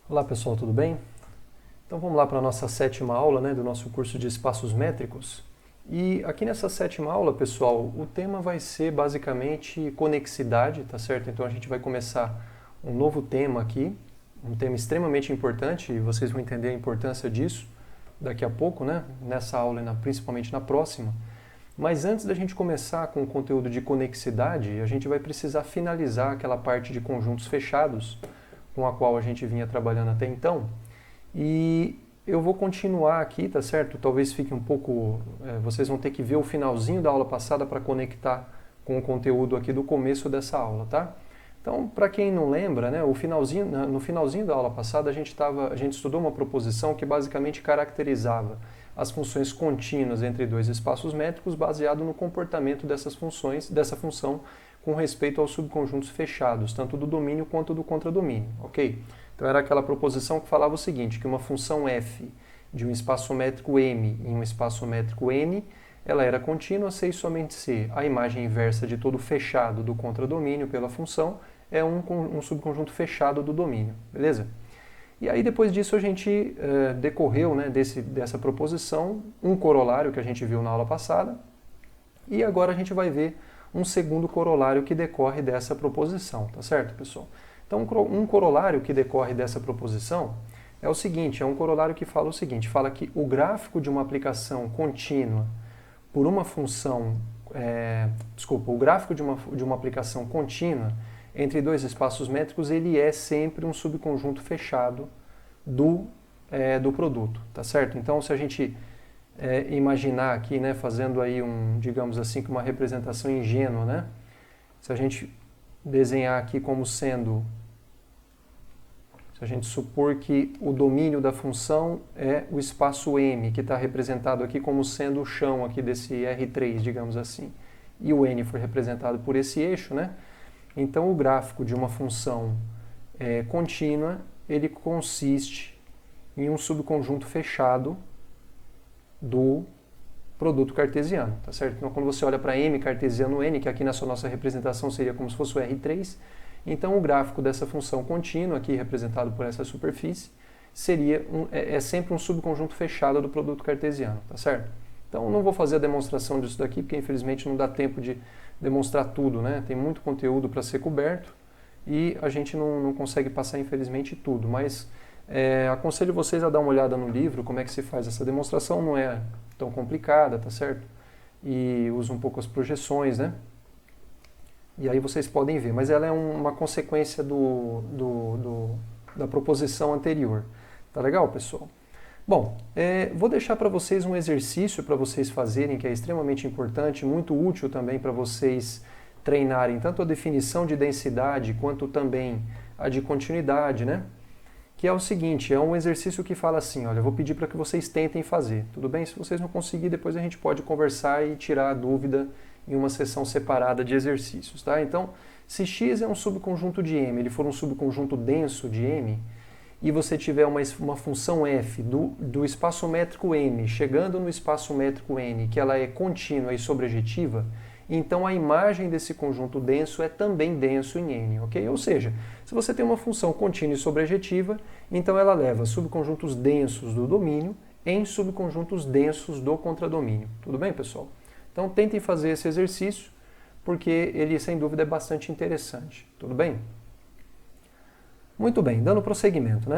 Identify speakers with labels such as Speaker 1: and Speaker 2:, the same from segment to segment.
Speaker 1: Olá pessoal, tudo bem? Então vamos lá para a nossa sétima aula, do nosso curso de espaços métricos. E aqui nessa sétima aula, pessoal, o tema vai ser basicamente conexidade, tá certo? Então a gente vai começar um novo tema aqui, um tema extremamente importante, e vocês vão entender a importância disso daqui a pouco, nessa aula e principalmente na próxima. Mas antes da gente começar com o conteúdo de conexidade, a gente vai precisar finalizar aquela parte de conjuntos fechados, com a qual a gente vinha trabalhando até então. E eu vou continuar aqui, tá certo? Talvez fique um pouco... vocês vão ter que ver o finalzinho da aula passada para conectar com o conteúdo aqui do começo dessa aula, tá? Então, para quem não lembra, no finalzinho da aula passada a gente estudou uma proposição que basicamente caracterizava as funções contínuas entre dois espaços métricos baseado no comportamento dessa função com respeito aos subconjuntos fechados, tanto do domínio quanto do contradomínio, ok? Então era aquela proposição que falava o seguinte, que uma função f de um espaço métrico M em um espaço métrico N, ela era contínua se e somente se a imagem inversa de todo fechado do contradomínio pela função é um subconjunto fechado do domínio, beleza? E aí depois disso a gente decorreu dessa proposição um corolário que a gente viu na aula passada, e agora a gente vai ver um segundo corolário que decorre dessa proposição, tá certo, pessoal? Então, um corolário que decorre dessa proposição é o seguinte, é um corolário que fala o seguinte, fala que o gráfico de uma aplicação contínua por uma função, o gráfico de uma aplicação contínua entre dois espaços métricos, ele é sempre um subconjunto fechado do produto, tá certo? Então, se a gente imaginar aqui, fazendo aí digamos assim, uma representação ingênua, se a gente desenhar aqui como sendo, se a gente supor que o domínio da função é o espaço M, que está representado aqui como sendo o chão aqui desse R3, digamos assim, e o N foi representado por esse eixo, então o gráfico de uma função contínua, ele consiste em um subconjunto fechado do produto cartesiano, tá certo? Então, quando você olha para M cartesiano N, que aqui na nossa representação seria como se fosse o R3, então o gráfico dessa função contínua, aqui representado por essa superfície, é sempre um subconjunto fechado do produto cartesiano, tá certo? Então, não vou fazer a demonstração disso daqui, porque infelizmente não dá tempo de demonstrar tudo, Tem muito conteúdo para ser coberto e a gente não consegue passar, infelizmente, tudo, mas aconselho vocês a dar uma olhada no livro, como é que se faz essa demonstração, não é tão complicada, tá certo? E usa um pouco as projeções, E aí vocês podem ver, mas ela é uma consequência da proposição anterior. Tá legal, pessoal? Bom, vou deixar para vocês um exercício para vocês fazerem, que é extremamente importante, muito útil também para vocês treinarem tanto a definição de densidade quanto também a de continuidade, Que é o seguinte, é um exercício que fala assim, olha, eu vou pedir para que vocês tentem fazer, tudo bem? Se vocês não conseguirem, depois a gente pode conversar e tirar a dúvida em uma sessão separada de exercícios, tá? Então, se X é um subconjunto de M, ele for um subconjunto denso de M, e você tiver uma função f do espaço métrico M chegando no espaço métrico N, que ela é contínua e sobrejetiva, então a imagem desse conjunto denso é também denso em N, ok? Ou seja, se você tem uma função contínua e sobrejetiva, então ela leva subconjuntos densos do domínio em subconjuntos densos do contradomínio. Tudo bem, pessoal? Então tentem fazer esse exercício, porque ele, sem dúvida, é bastante interessante. Tudo bem? Muito bem, dando prosseguimento,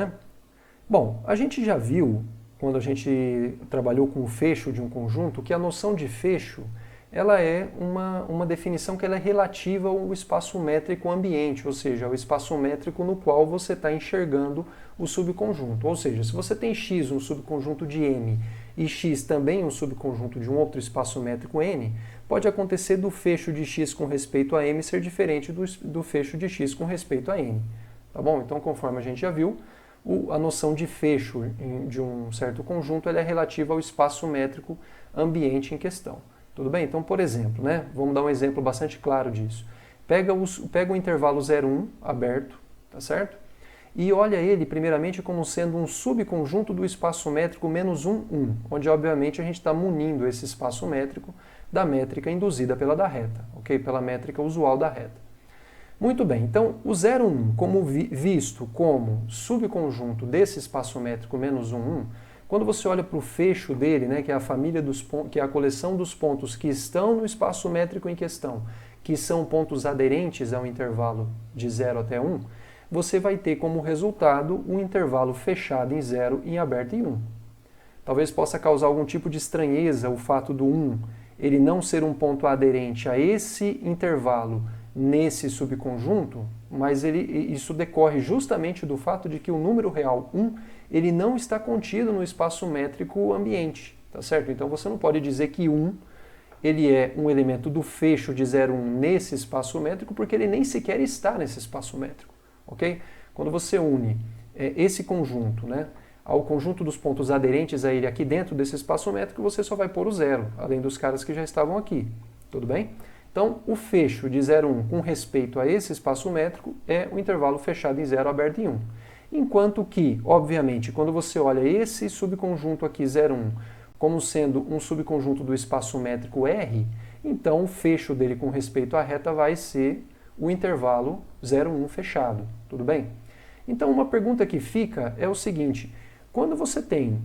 Speaker 1: Bom, a gente já viu, quando a gente trabalhou com o fecho de um conjunto, que a noção de fecho ela é uma definição que ela é relativa ao espaço métrico ambiente, ou seja, ao espaço métrico no qual você está enxergando o subconjunto. Ou seja, se você tem X um subconjunto de M e X também um subconjunto de um outro espaço métrico N, pode acontecer do fecho de X com respeito a M ser diferente do fecho de X com respeito a N. Tá bom? Então, conforme a gente já viu, a noção de fecho de um certo conjunto ela é relativa ao espaço métrico ambiente em questão. Tudo bem? Então, por exemplo, vamos dar um exemplo bastante claro disso. Pega o intervalo 0,1 aberto, tá certo? E olha ele, primeiramente, como sendo um subconjunto do espaço métrico menos 1, 1, onde, obviamente, a gente está munindo esse espaço métrico da métrica induzida pela da reta, ok? Pela métrica usual da reta. Muito bem, então o 0, 1, como visto como subconjunto desse espaço métrico menos 1, 1, quando você olha para o fecho dele, né, que é a família dos pontos, que é a coleção dos pontos que estão no espaço métrico em questão, que são pontos aderentes ao intervalo de 0 até 1, você vai ter como resultado um intervalo fechado em 0 e aberto em 1. Talvez possa causar algum tipo de estranheza o fato do 1 ele não ser um ponto aderente a esse intervalo nesse subconjunto, mas isso decorre justamente do fato de que o número real 1 ele não está contido no espaço métrico ambiente, tá certo? Então você não pode dizer que 1 ele é um elemento do fecho de 0, 1 nesse espaço métrico, porque ele nem sequer está nesse espaço métrico, ok? Quando você une esse conjunto, né, ao conjunto dos pontos aderentes a ele aqui dentro desse espaço métrico, você só vai pôr o 0, além dos caras que já estavam aqui, tudo bem? Então, o fecho de 0, 1 com respeito a esse espaço métrico é o intervalo fechado em 0, aberto em 1. Enquanto que, obviamente, quando você olha esse subconjunto aqui, 0, 1, como sendo um subconjunto do espaço métrico R, então o fecho dele com respeito à reta vai ser o intervalo 0, 1 fechado, tudo bem? Então, uma pergunta que fica é o seguinte: quando você tem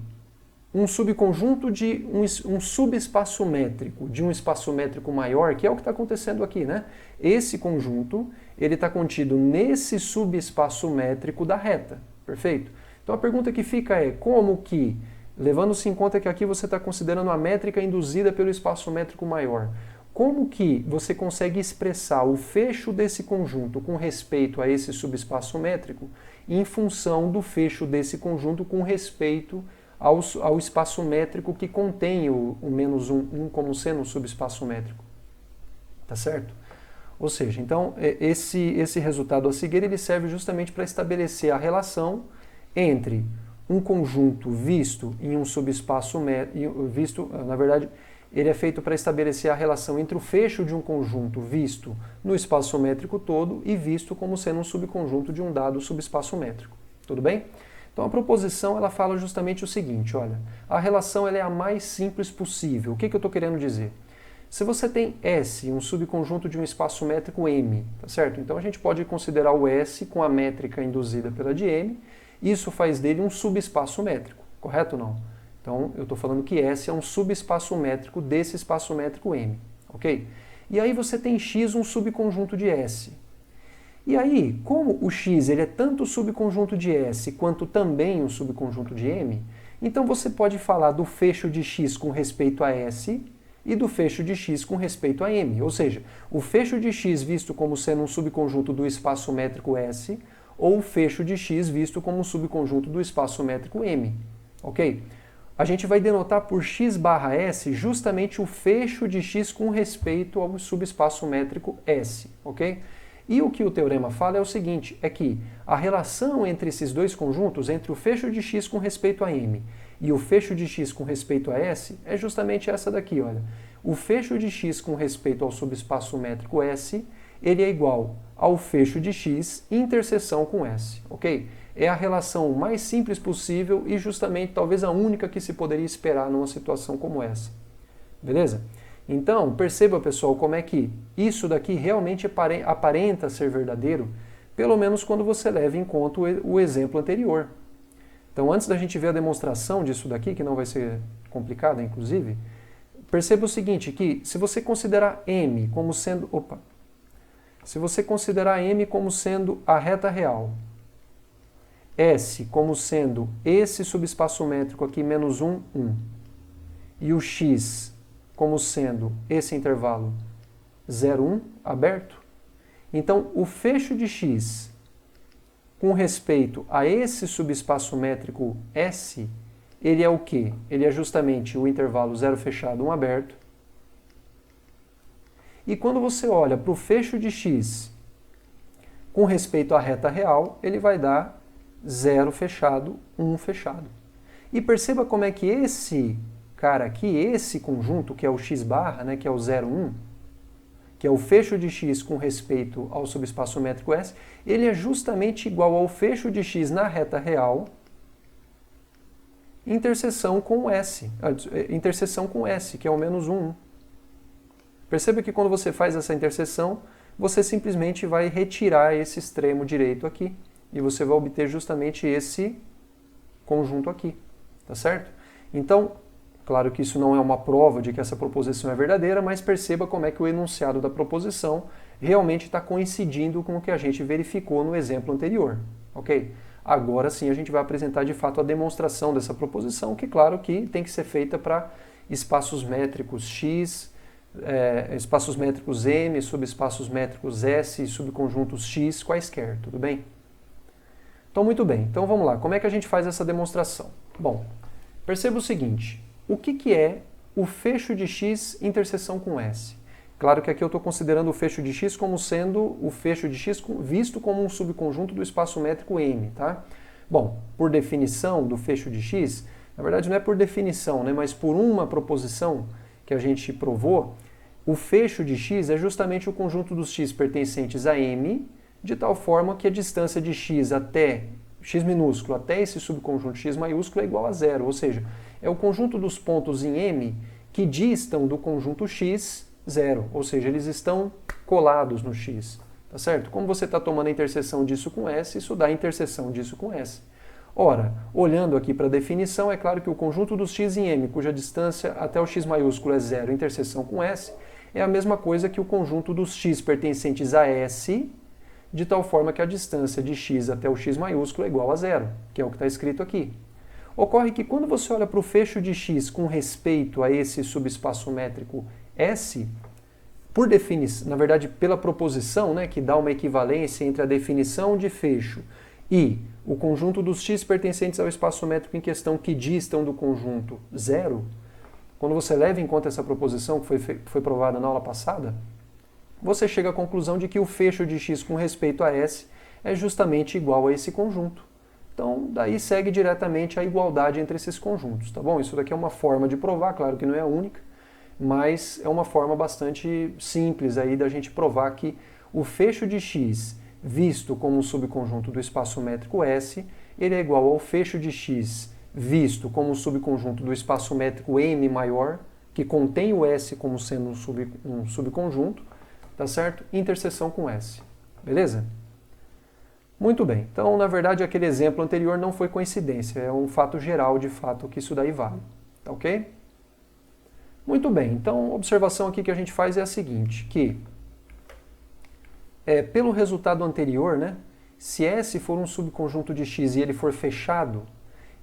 Speaker 1: um subconjunto de um subespaço métrico de um espaço métrico maior, que é o que está acontecendo aqui, né? Esse conjunto, ele está contido nesse subespaço métrico da reta, perfeito? Então a pergunta que fica é, como que, levando-se em conta que aqui você está considerando a métrica induzida pelo espaço métrico maior, como que você consegue expressar o fecho desse conjunto com respeito a esse subespaço métrico em função do fecho desse conjunto com respeito ao espaço métrico que contém o menos 1, 1 como sendo um subespaço métrico. Tá certo? Ou seja, então esse resultado a seguir ele serve justamente para estabelecer a relação entre um conjunto visto em um subespaço métrico, na verdade, ele é feito para estabelecer a relação entre o fecho de um conjunto visto no espaço métrico todo e visto como sendo um subconjunto de um dado subespaço métrico. Tudo bem? Então a proposição ela fala justamente o seguinte, olha, a relação ela é a mais simples possível. O que eu estou querendo dizer? Se você tem S, um subconjunto de um espaço métrico M, tá certo? Então a gente pode considerar o S com a métrica induzida pela de M, isso faz dele um subespaço métrico, correto ou não? Então eu estou falando que S é um subespaço métrico desse espaço métrico M, ok? E aí você tem X, um subconjunto de S. E aí, como o X ele é tanto subconjunto de S quanto também um subconjunto de M, então você pode falar do fecho de X com respeito a S e do fecho de X com respeito a M. Ou seja, o fecho de X visto como sendo um subconjunto do espaço métrico S ou o fecho de X visto como um subconjunto do espaço métrico M. Ok? A gente vai denotar por X barra S justamente o fecho de X com respeito ao subespaço métrico S. Ok? E o que o teorema fala é o seguinte, é que a relação entre esses dois conjuntos, entre o fecho de X com respeito a M e o fecho de X com respeito a S, é justamente essa daqui, olha. O fecho de X com respeito ao subespaço métrico S, ele é igual ao fecho de X interseção com S, ok? É a relação mais simples possível e justamente talvez a única que se poderia esperar numa situação como essa. Beleza? Então, perceba, pessoal, como é que isso daqui realmente aparenta ser verdadeiro, pelo menos quando você leva em conta o exemplo anterior. Então, antes da gente ver a demonstração disso daqui, que não vai ser complicada, inclusive, perceba o seguinte, que se você considerar M como sendo... se você considerar M como sendo a reta real, S como sendo esse subespaço métrico aqui, menos 1, 1, e o X como sendo esse intervalo 0, 1, aberto, então o fecho de X com respeito a esse subespaço métrico S, ele é o quê? Ele é justamente o intervalo 0 fechado, 1 aberto. E quando você olha para o fecho de X com respeito à reta real, ele vai dar 0 fechado, 1 fechado. E perceba como é que esse cara aqui, esse conjunto, que é o x barra, né, que é o 0, 1, que é o fecho de X com respeito ao subespaço métrico S, ele é justamente igual ao fecho de X na reta real, interseção com S, que é o menos 1, 1. Perceba que quando você faz essa interseção, você simplesmente vai retirar esse extremo direito aqui e você vai obter justamente esse conjunto aqui, tá certo? Então, claro que isso não é uma prova de que essa proposição é verdadeira, mas perceba como é que o enunciado da proposição realmente está coincidindo com o que a gente verificou no exemplo anterior, ok? Agora sim a gente vai apresentar de fato a demonstração dessa proposição, que claro que tem que ser feita para espaços métricos X, espaços métricos M, subespaços métricos S, subconjuntos X, quaisquer, tudo bem? Então, muito bem. Então, vamos lá. Como é que a gente faz essa demonstração? Bom, perceba o seguinte. O que é o fecho de X interseção com S? Claro que aqui eu estou considerando o fecho de X como sendo o fecho de X visto como um subconjunto do espaço métrico M, tá? Bom, por definição do fecho de X, na verdade não é por definição, né, mas por uma proposição que a gente provou, o fecho de X é justamente o conjunto dos X pertencentes a M, de tal forma que a distância de X até X minúsculo até esse subconjunto X maiúsculo é igual a zero, ou seja, é o conjunto dos pontos em M que distam do conjunto X zero, ou seja, eles estão colados no X, tá certo? Como você está tomando a interseção disso com S, isso dá a interseção disso com S. Ora, olhando aqui para a definição, é claro que o conjunto dos X em M, cuja distância até o X maiúsculo é zero, interseção com S, é a mesma coisa que o conjunto dos X pertencentes a S, de tal forma que a distância de X até o X maiúsculo é igual a zero, que é o que está escrito aqui. Ocorre que quando você olha para o fecho de X com respeito a esse subespaço métrico S, por definição, na verdade pela proposição, né, que dá uma equivalência entre a definição de fecho e o conjunto dos X pertencentes ao espaço métrico em questão que distam do conjunto zero, quando você leva em conta essa proposição que foi provada na aula passada, você chega à conclusão de que o fecho de X com respeito a S é justamente igual a esse conjunto. Então, daí segue diretamente a igualdade entre esses conjuntos, tá bom? Isso daqui é uma forma de provar, claro que não é a única, mas é uma forma bastante simples aí da gente provar que o fecho de X, visto como um subconjunto do espaço métrico S, ele é igual ao fecho de X, visto como um subconjunto do espaço métrico M maior, que contém o S como sendo um subconjunto, tá certo? Interseção com S. Beleza? Muito bem. Então, na verdade, aquele exemplo anterior não foi coincidência, é um fato geral de fato que isso daí vale. Tá ok? Muito bem. Então, a observação aqui que a gente faz é a seguinte, que pelo resultado anterior, né, se S for um subconjunto de X e ele for fechado,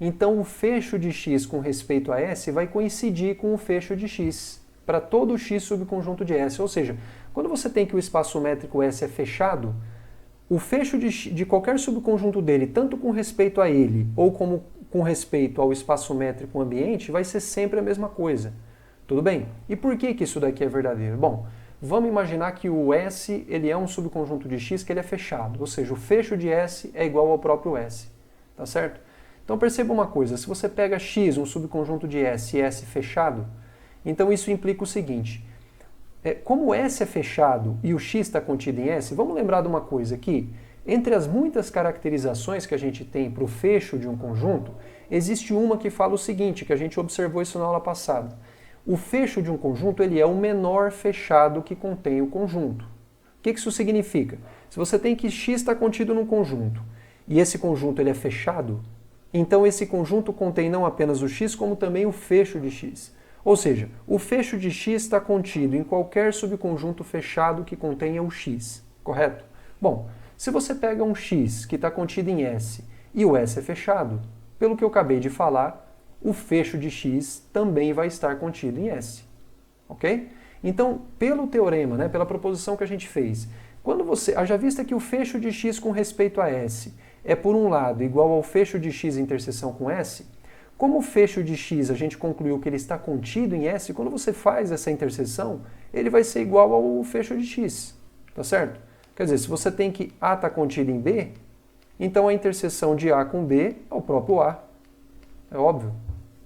Speaker 1: então o fecho de X com respeito a S vai coincidir com o fecho de X para todo X subconjunto de S. Ou seja, quando você tem que o espaço métrico S é fechado, o fecho de qualquer subconjunto dele, tanto com respeito a ele ou como com respeito ao espaço métrico ambiente, vai ser sempre a mesma coisa. Tudo bem? E por que isso daqui é verdadeiro? Bom, vamos imaginar que o S ele é um subconjunto de X que ele é fechado, ou seja, o fecho de S é igual ao próprio S. Tá certo? Então perceba uma coisa, se você pega X, um subconjunto de S e S fechado, então isso implica o seguinte, como o S é fechado e o X está contido em S, vamos lembrar de uma coisa aqui, entre as muitas caracterizações que a gente tem para o fecho de um conjunto, existe uma que fala o seguinte, que a gente observou isso na aula passada. O fecho de um conjunto ele é o menor fechado que contém o conjunto. O que isso significa? Se você tem que X está contido num conjunto e esse conjunto ele é fechado, então esse conjunto contém não apenas o X, como também o fecho de X. Ou seja, o fecho de X está contido em qualquer subconjunto fechado que contenha o X, correto? Bom, se você pega um X que está contido em S e o S é fechado, pelo que eu acabei de falar, o fecho de X também vai estar contido em S. Ok? Então, pelo teorema, né, pela proposição que a gente fez, quando você, haja vista que o fecho de X com respeito a S é, por um lado, igual ao fecho de X em interseção com S, como o fecho de X a gente concluiu que ele está contido em S, quando você faz essa interseção, ele vai ser igual ao fecho de X. Tá certo? Quer dizer, se você tem que A está contido em B, então a interseção de A com B é o próprio A. É óbvio.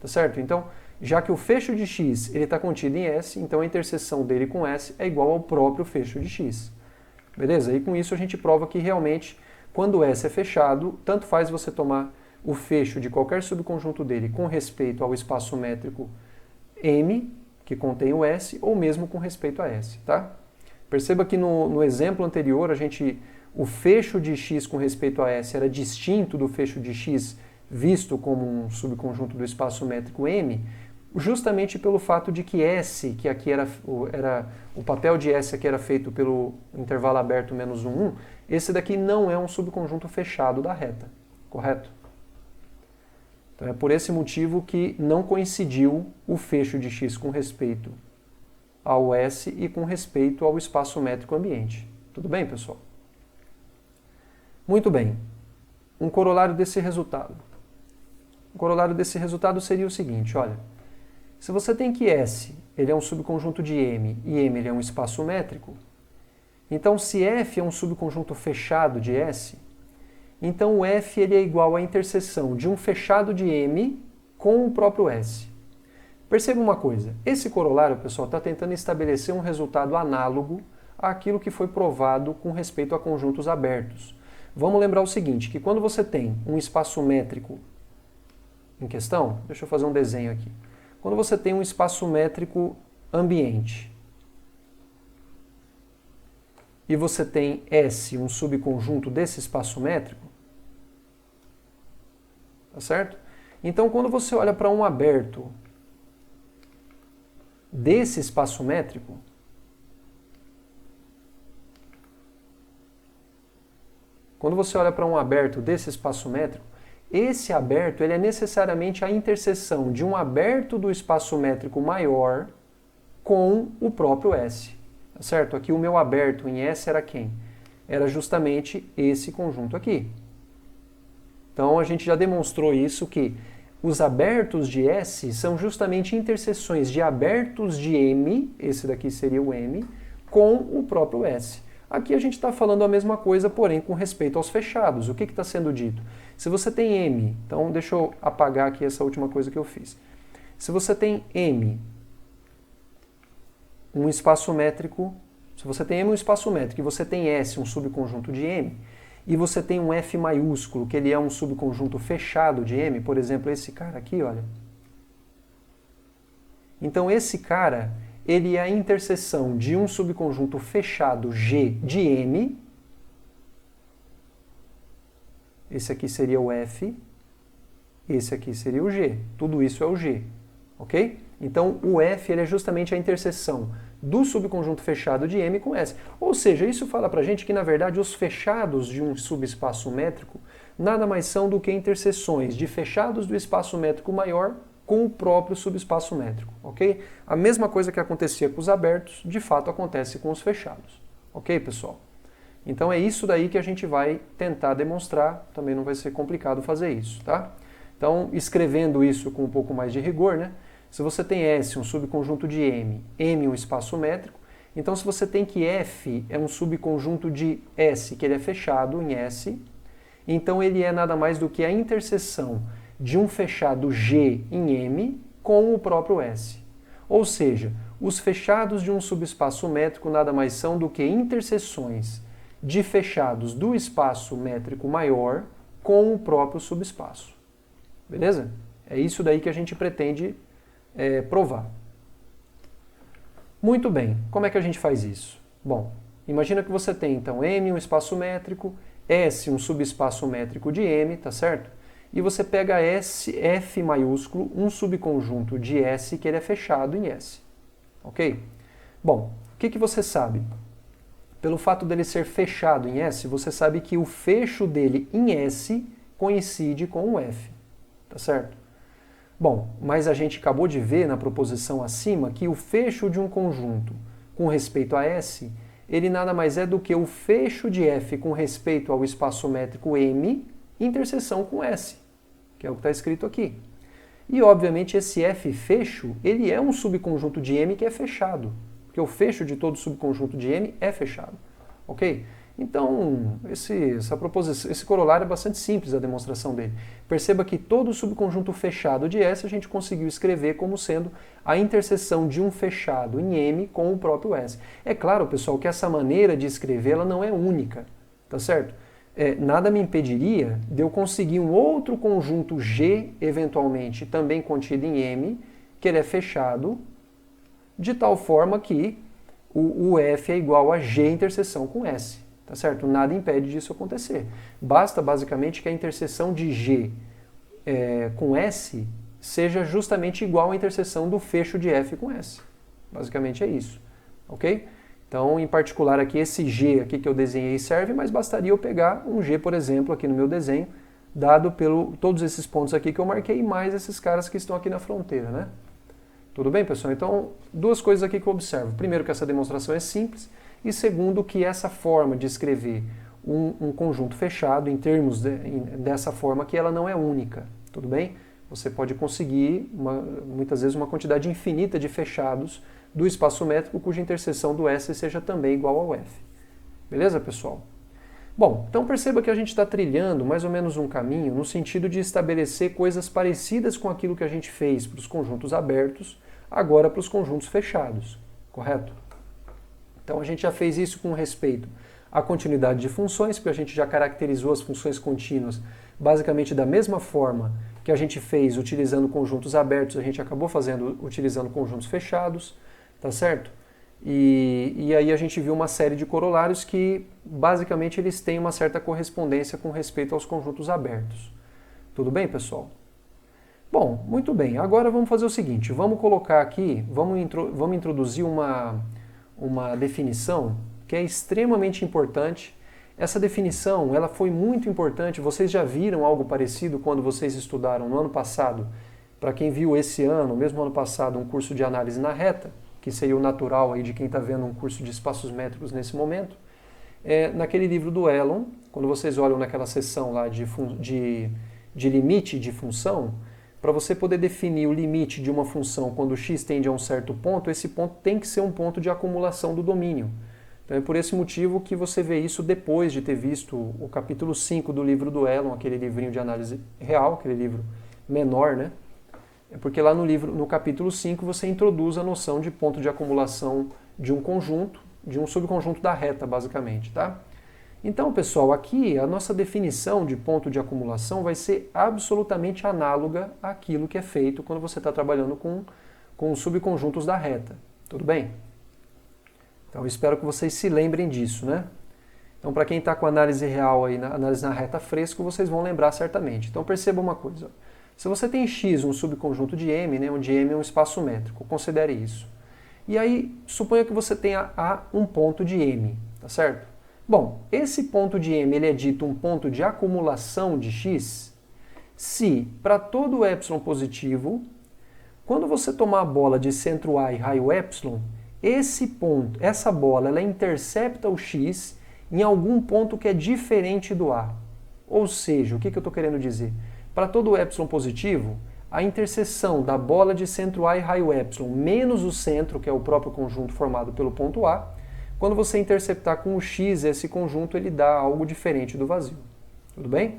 Speaker 1: Tá certo? Então, já que o fecho de X está contido em S, então a interseção dele com S é igual ao próprio fecho de X. Beleza? E com isso a gente prova que realmente, quando S é fechado, tanto faz você tomar o fecho de qualquer subconjunto dele com respeito ao espaço métrico M, que contém o S, ou mesmo com respeito a S. Tá? Perceba que no exemplo anterior, o fecho de x com respeito a S era distinto do fecho de x visto como um subconjunto do espaço métrico M, justamente pelo fato de que S, que aqui era o papel de S aqui era feito pelo intervalo aberto menos 1, esse daqui não é um subconjunto fechado da reta, correto? Então é por esse motivo que não coincidiu o fecho de x com respeito ao S e com respeito ao espaço métrico ambiente. Tudo bem, pessoal? Muito bem. Um corolário desse resultado. O corolário desse resultado seria o seguinte, olha. Se você tem que S ele é um subconjunto de M e M ele é um espaço métrico, então se F é um subconjunto fechado de S, então o F ele é igual à interseção de um fechado de M com o próprio S. Perceba uma coisa, esse corolário, pessoal, está tentando estabelecer um resultado análogo àquilo que foi provado com respeito a conjuntos abertos. Vamos lembrar o seguinte, que quando você tem um espaço métrico em questão, deixa eu fazer um desenho aqui. Quando você tem um espaço métrico ambiente e você tem S, um subconjunto desse espaço métrico, tá certo? Então, quando você olha para um aberto desse espaço métrico, esse aberto ele é necessariamente a interseção de um aberto do espaço métrico maior com o próprio S. Tá certo? Aqui o meu aberto em S era quem? Era justamente esse conjunto aqui. Então a gente já demonstrou isso, que os abertos de S são justamente interseções de abertos de M, esse daqui seria o M, com o próprio S. Aqui a gente está falando a mesma coisa, porém com respeito aos fechados. O que está sendo dito? Se você tem M, então deixa eu apagar aqui essa última coisa que eu fiz. Se você tem M, um espaço métrico, se você tem M um espaço métrico e você tem S um subconjunto de M, e você tem um F maiúsculo, que ele é um subconjunto fechado de M, por exemplo, esse cara aqui, olha. Então esse cara, ele é a interseção de um subconjunto fechado G de M, esse aqui seria o F, esse aqui seria o G, tudo isso é o G, ok? Então o F ele é justamente a interseção do subconjunto fechado de M com S. Ou seja, isso fala pra gente que, na verdade, os fechados de um subespaço métrico nada mais são do que interseções de fechados do espaço métrico maior com o próprio subespaço métrico, ok? A mesma coisa que acontecia com os abertos, de fato acontece com os fechados, ok, pessoal? Então é isso daí que a gente vai tentar demonstrar, também não vai ser complicado fazer isso, tá? Então, escrevendo isso com um pouco mais de rigor, né? Se você tem S, um subconjunto de M, M um espaço métrico, então se você tem que F é um subconjunto de S, que ele é fechado em S, então ele é nada mais do que a interseção de um fechado G em M com o próprio S. Ou seja, os fechados de um subespaço métrico nada mais são do que interseções de fechados do espaço métrico maior com o próprio subespaço. Beleza? É isso daí que a gente pretende provar. Muito bem, como é que a gente faz isso? Bom, imagina que você tem então M um espaço métrico, S um subespaço métrico de M, tá certo? E você pega S, F maiúsculo, um subconjunto de S que ele é fechado em S, ok? Bom, o que você sabe? Pelo fato dele ser fechado em S, você sabe que o fecho dele em S coincide com o F, tá certo? Bom, mas a gente acabou de ver na proposição acima que o fecho de um conjunto com respeito a S, ele nada mais é do que o fecho de F com respeito ao espaço métrico M, interseção com S, que é o que está escrito aqui. E, obviamente, esse F fecho, ele é um subconjunto de M que é fechado, porque o fecho de todo subconjunto de M é fechado, ok? Então, esse corolário é bastante simples, a demonstração dele. Perceba que todo subconjunto fechado de S a gente conseguiu escrever como sendo a interseção de um fechado em M com o próprio S. É claro, pessoal, que essa maneira de escrever ela não é única, tá certo? Nada me impediria de eu conseguir um outro conjunto G, eventualmente, também contido em M, que ele é fechado, de tal forma que o F é igual a G interseção com S, tá certo? Nada impede disso acontecer. Basta basicamente que a interseção de G com S seja justamente igual à interseção do fecho de F com S. Basicamente é isso, ok? Então, em particular aqui, esse G aqui que eu desenhei serve, mas bastaria eu pegar um G, por exemplo, aqui no meu desenho, dado pelo todos esses pontos aqui que eu marquei, mais esses caras que estão aqui na fronteira, né? Tudo bem, pessoal? Então, duas coisas aqui que eu observo. Primeiro, que essa demonstração é simples, e segundo, que essa forma de escrever um conjunto fechado, em termos dessa forma, que ela não é única, tudo bem? Você pode conseguir, muitas vezes, uma quantidade infinita de fechados do espaço métrico cuja interseção do S seja também igual ao F. Beleza, pessoal? Bom, então perceba que a gente está trilhando mais ou menos um caminho no sentido de estabelecer coisas parecidas com aquilo que a gente fez para os conjuntos abertos, agora para os conjuntos fechados, correto? Então a gente já fez isso com respeito à continuidade de funções, porque a gente já caracterizou as funções contínuas basicamente da mesma forma que a gente fez utilizando conjuntos abertos, a gente acabou fazendo utilizando conjuntos fechados, tá certo? E aí a gente viu uma série de corolários que basicamente eles têm uma certa correspondência com respeito aos conjuntos abertos. Tudo bem, pessoal? Bom, muito bem. Agora vamos fazer o seguinte, vamos colocar aqui, vamos introduzir uma definição que é extremamente importante. Essa definição, ela foi muito importante, vocês já viram algo parecido quando vocês estudaram no ano passado, para quem viu esse ano, mesmo ano passado, um curso de análise na reta, que seria o natural aí de quem está vendo um curso de espaços métricos nesse momento, naquele livro do Elon, quando vocês olham naquela seção lá de limite de função, para você poder definir o limite de uma função quando x tende a um certo ponto, esse ponto tem que ser um ponto de acumulação do domínio. Então é por esse motivo que você vê isso depois de ter visto o capítulo 5 do livro do Elon, aquele livrinho de análise real, aquele livro menor, né? É porque lá no capítulo 5, você introduz a noção de ponto de acumulação de um conjunto, de um subconjunto da reta, basicamente, tá? Então, pessoal, aqui a nossa definição de ponto de acumulação vai ser absolutamente análoga àquilo que é feito quando você está trabalhando com os subconjuntos da reta. Tudo bem? Então, espero que vocês se lembrem disso, né? Então, para quem está com análise real aí, análise na reta fresco, vocês vão lembrar certamente. Então, perceba uma coisa. Se você tem X, um subconjunto de M, né, onde M é um espaço métrico, considere isso. E aí, suponha que você tenha um ponto de M, tá certo? Bom, esse ponto de M ele é dito um ponto de acumulação de X se, para todo ε positivo, quando você tomar a bola de centro A e raio ε, essa bola, ela intercepta o X em algum ponto que é diferente do A. Ou seja, o que eu estou querendo dizer? Para todo ε positivo, a interseção da bola de centro A e raio ε menos o centro, que é o próprio conjunto formado pelo ponto A, quando você interceptar com o x esse conjunto, ele dá algo diferente do vazio. Tudo bem?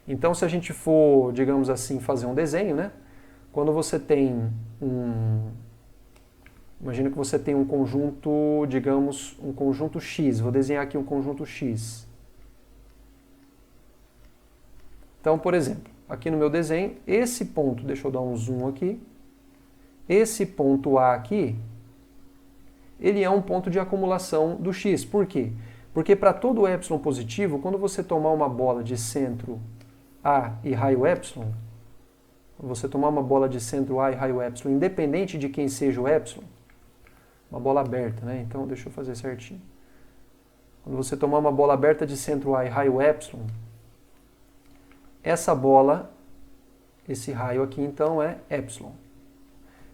Speaker 1: Então, se a gente for, digamos assim, fazer um desenho, né? Quando você tem imagina que você tem um conjunto, digamos, um conjunto x. Vou desenhar aqui um conjunto x. Então, por exemplo, aqui no meu desenho, esse ponto, deixa eu dar um zoom aqui, esse ponto A aqui, ele é um ponto de acumulação do x. Por quê? Porque para todo ε positivo, quando você tomar uma bola de centro A e raio ε, você tomar uma bola de centro A e raio ε, independente de quem seja o ε, uma bola aberta, né? Então, deixa eu fazer certinho. Quando você tomar uma bola aberta de centro A e raio ε, essa bola, esse raio aqui então é ε.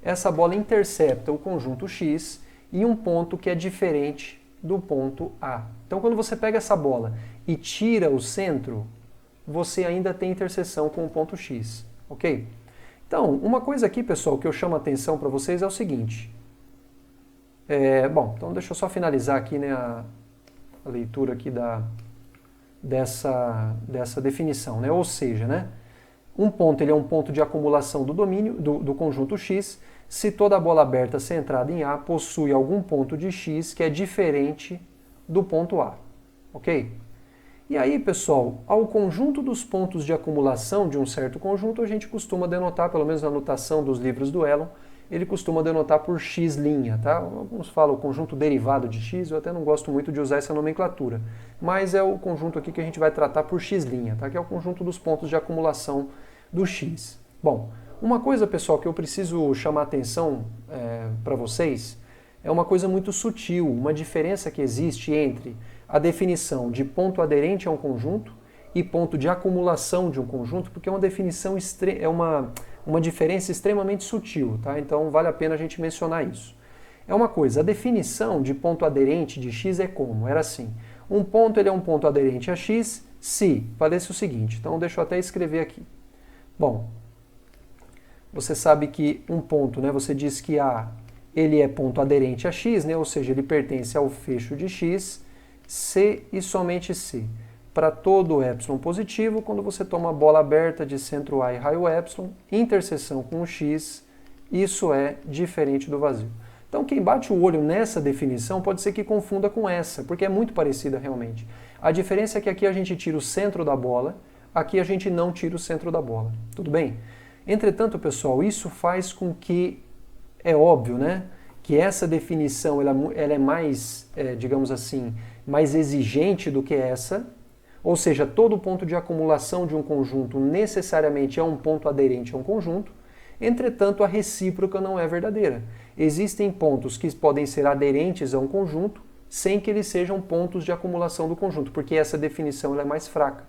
Speaker 1: Essa bola intercepta o conjunto x em um ponto que é diferente do ponto A. Então quando você pega essa bola e tira o centro, você ainda tem interseção com o ponto x, ok? Então, uma coisa aqui, pessoal, que eu chamo a atenção para vocês é o seguinte. Bom, então deixa eu só finalizar aqui, né, a leitura aqui dessa definição, né? Ou seja, né, um ponto ele é um ponto de acumulação do domínio do conjunto x se toda a bola aberta centrada em A possui algum ponto de x que é diferente do ponto A, ok? E aí, pessoal, ao conjunto dos pontos de acumulação de um certo conjunto a gente costuma denotar, pelo menos na notação dos livros do Elon, ele costuma denotar por x', tá? Alguns falam conjunto derivado de x, eu até não gosto muito de usar essa nomenclatura, mas é o conjunto aqui que a gente vai tratar por x', tá? Que é o conjunto dos pontos de acumulação do x. Bom, uma coisa, pessoal, que eu preciso chamar a atenção para vocês é uma coisa muito sutil, uma diferença que existe entre a definição de ponto aderente a um conjunto e ponto de acumulação de um conjunto, porque é uma definição uma diferença extremamente sutil, tá? Então vale a pena a gente mencionar isso. É uma coisa, a definição de ponto aderente de x é como? Era assim, um ponto ele é um ponto aderente a x se valesse o seguinte, então deixa eu até escrever aqui. Bom, você sabe que um ponto, né, você diz que A ele é ponto aderente a x, né, ou seja, ele pertence ao fecho de x, C e somente C. Para todo epsilon positivo, quando você toma a bola aberta de centro A e raio epsilon, interseção com o x, isso é diferente do vazio. Então quem bate o olho nessa definição pode ser que confunda com essa, porque é muito parecida realmente. A diferença é que aqui a gente tira o centro da bola, aqui a gente não tira o centro da bola. Tudo bem? Entretanto, pessoal, isso faz com que, é óbvio, né, que essa definição ela é mais, digamos assim, mais exigente do que essa, ou seja, todo ponto de acumulação de um conjunto necessariamente é um ponto aderente a um conjunto, entretanto a recíproca não é verdadeira. Existem pontos que podem ser aderentes a um conjunto sem que eles sejam pontos de acumulação do conjunto, porque essa definição ela é mais fraca.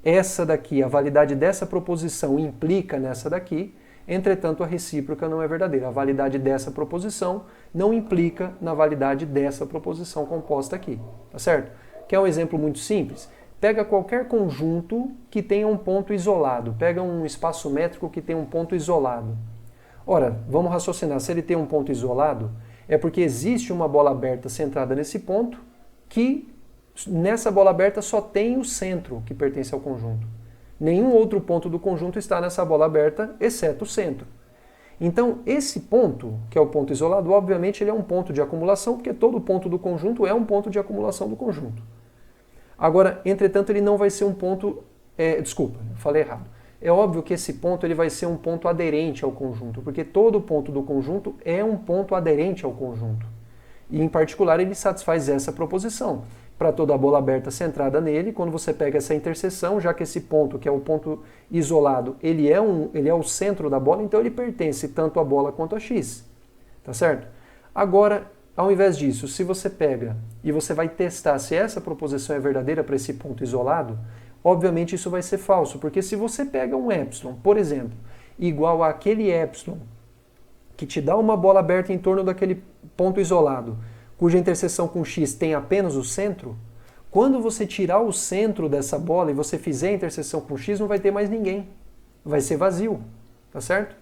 Speaker 1: Essa daqui, a validade dessa proposição implica nessa daqui, entretanto a recíproca não é verdadeira. A validade dessa proposição não implica na validade dessa proposição composta aqui, tá certo? Quer um exemplo muito simples? Pega qualquer conjunto que tenha um ponto isolado, pega um espaço métrico que tem um ponto isolado. Ora, vamos raciocinar, se ele tem um ponto isolado, é porque existe uma bola aberta centrada nesse ponto que nessa bola aberta só tem o centro que pertence ao conjunto. Nenhum outro ponto do conjunto está nessa bola aberta, exceto o centro. Então, esse ponto, que é o ponto isolado, obviamente ele é um ponto de acumulação, porque todo ponto do conjunto é um ponto de acumulação do conjunto. Agora, entretanto, ele não vai ser um ponto... desculpa, falei errado. É óbvio que esse ponto ele vai ser um ponto aderente ao conjunto, porque todo ponto do conjunto é um ponto aderente ao conjunto. E, em particular, ele satisfaz essa proposição. Para toda a bola aberta centrada nele, quando você pega essa interseção, já que esse ponto, que é o ponto isolado, ele é o centro da bola, então ele pertence tanto à bola quanto a x. Tá certo? Agora, ao invés disso, se você pega e você vai testar se essa proposição é verdadeira para esse ponto isolado, obviamente isso vai ser falso, porque se você pega um epsilon, por exemplo, igual àquele epsilon que te dá uma bola aberta em torno daquele ponto isolado, cuja interseção com x tem apenas o centro, quando você tirar o centro dessa bola e você fizer a interseção com x, não vai ter mais ninguém. Vai ser vazio, tá certo?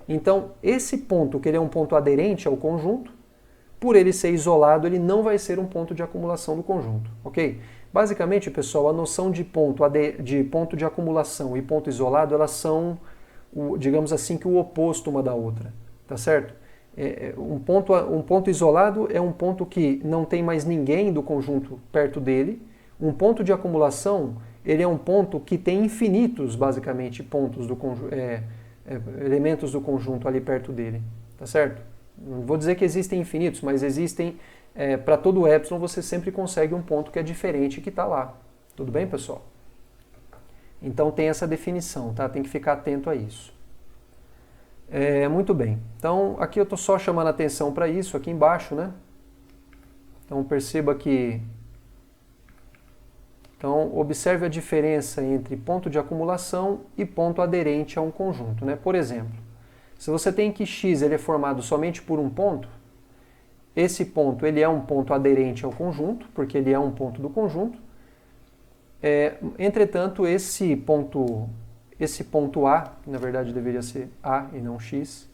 Speaker 1: Então, esse ponto, que ele é um ponto aderente ao conjunto, por ele ser isolado, ele não vai ser um ponto de acumulação do conjunto, ok? Basicamente, pessoal, a noção de ponto de acumulação e ponto isolado, elas são, digamos assim, que o oposto uma da outra, tá certo? Um ponto isolado é um ponto que não tem mais ninguém do conjunto perto dele. Um ponto de acumulação, ele é um ponto que tem infinitos, basicamente, pontos do elementos do conjunto ali perto dele, tá certo? Não vou dizer que existem infinitos, mas existem, para todo epsilon você sempre consegue um ponto que é diferente que está lá. Tudo bem, pessoal? Então tem essa definição, tá? Tem que ficar atento a isso. Muito bem. Então aqui eu estou só chamando a atenção para isso, aqui embaixo, né? Então perceba que... Então observe a diferença entre ponto de acumulação e ponto aderente a um conjunto, né? Por exemplo, se você tem que x ele é formado somente por um ponto, esse ponto ele é um ponto aderente ao conjunto, porque ele é um ponto do conjunto. Entretanto, esse ponto A, que na verdade deveria ser A e não x,